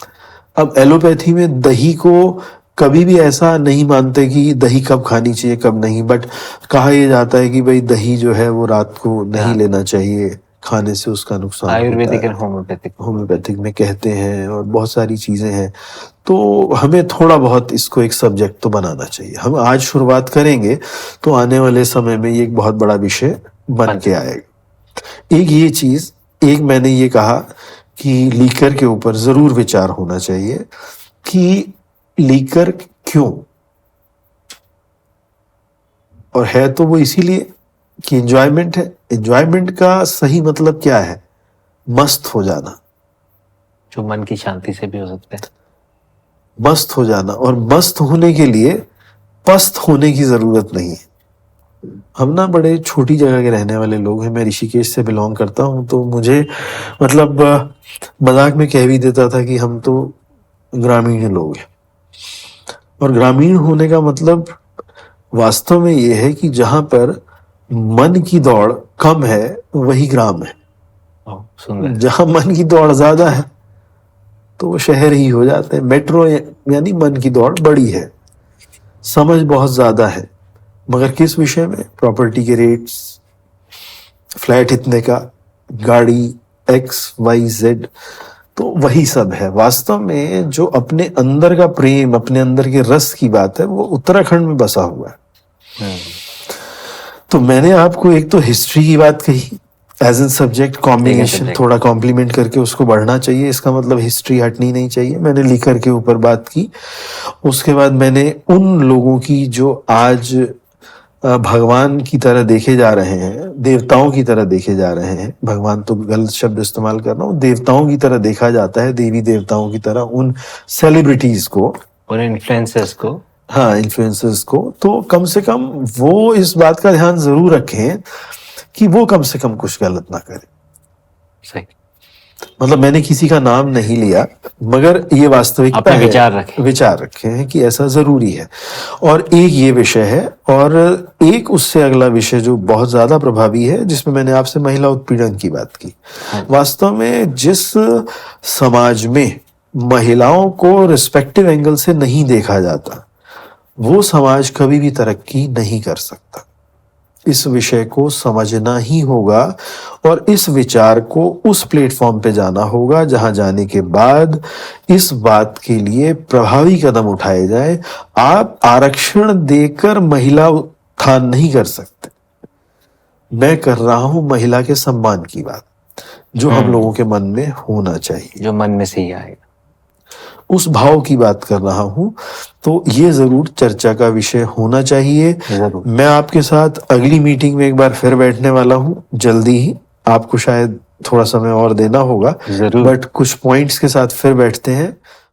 S2: अब एलोपैथी में दही को कभी भी ऐसा नहीं मानते कि दही कब खानी चाहिए कब नहीं, बट कहा यह जाता है कि भाई दही जो है वो रात को नहीं लेना चाहिए, खाने से उसका नुकसान
S1: आयुर्वेदिक
S2: होता
S1: और
S2: है। होम्योपैथिक में कहते हैं, और बहुत सारी चीजें हैं। तो हमें थोड़ा बहुत इसको एक सब्जेक्ट तो बनाना चाहिए। हम आज शुरुआत करेंगे तो आने वाले समय में ये एक बहुत बड़ा विषय बन के आएगा। एक ये चीज, एक मैंने ये कहा कि लीकर के ऊपर जरूर विचार होना चाहिए कि लीकर क्यों, और है तो वो इसीलिए कि एंजॉयमेंट है। एंजॉयमेंट का सही मतलब क्या है? मस्त हो जाना,
S1: जो मन की शांति से भी हो सकता है।
S2: मस्त हो जाना, और मस्त होने के लिए पस्त होने की जरूरत नहीं है। हम ना बड़े छोटी जगह के रहने वाले लोग हैं। मैं ऋषिकेश से बिलोंग करता हूं, तो मुझे मतलब मजाक में कह भी देता था कि हम तो ग्रामीण लोग हैं। और ग्रामीण होने का मतलब वास्तव में ये है कि जहां पर मन की दौड़ कम है वही ग्राम है।
S1: सुंदर।
S2: जहां मन की दौड़ ज्यादा है तो वो शहर ही हो जाते हैं। मेट्रो यानी मन की दौड़ बड़ी है, समझ बहुत ज्यादा है, मगर किस विषय में? प्रॉपर्टी के रेट्स, फ्लैट इतने का, गाड़ी XYZ, तो वही सब है। वास्तव में जो अपने अंदर का प्रेम, अपने अंदर के रस की बात है, वो उत्तराखंड में बसा हुआ है। तो मैंने आपको एक तो हिस्ट्री की बात कही एज एन सब्जेक्ट कॉम्बिनेशन, थोड़ा कॉम्प्लीमेंट करके उसको बढ़ना चाहिए, इसका मतलब हिस्ट्री हटनी नहीं चाहिए। मैंने लीकर के ऊपर बात की। उसके बाद मैंने उन लोगों की जो आज भगवान की तरह देखे जा रहे हैं, देवताओं की तरह देखे जा रहे हैं, भगवान तो गलत शब्द इस्तेमाल कर रहा हूँ, देवताओं की तरह देखा जाता है, देवी देवताओं की तरह, उन सेलिब्रिटीज को
S1: और इन्फ्लुएंसर्स को,
S2: हाँ इन्फ्लुएंसर्स को, तो कम से कम वो इस बात का ध्यान जरूर रखें कि वो कम से कम कुछ गलत ना करें।
S1: सही।
S2: मतलब मैंने किसी का नाम नहीं लिया, मगर ये वास्तविकता
S1: अपने
S2: है, विचार रखे हैं कि ऐसा जरूरी है। और एक ये विषय है, और एक उससे अगला विषय जो बहुत ज्यादा प्रभावी है, जिसमें मैंने आपसे महिला उत्पीड़न की बात की। वास्तव में जिस समाज में महिलाओं को रिस्पेक्टिव एंगल से नहीं देखा जाता, वो समाज कभी भी तरक्की नहीं कर सकता। इस विषय को समझना ही होगा, और इस विचार को उस प्लेटफॉर्म पे जाना होगा जहां जाने के बाद इस बात के लिए प्रभावी कदम उठाए जाए। आप आरक्षण देकर महिला उत्थान नहीं कर सकते। मैं कर रहा हूं महिला के सम्मान की बात, जो हम लोगों के मन में होना चाहिए,
S1: जो मन में से ही आएगा,
S2: उस भाव की बात कर रहा हूं। तो ये जरूर चर्चा का विषय होना चाहिए। मैं आपके साथ अगली मीटिंग में एक बार फिर बैठने वाला हूं जल्दी ही। आपको शायद थोड़ा समय और देना होगा, बट कुछ पॉइंट्स के साथ फिर बैठते हैं।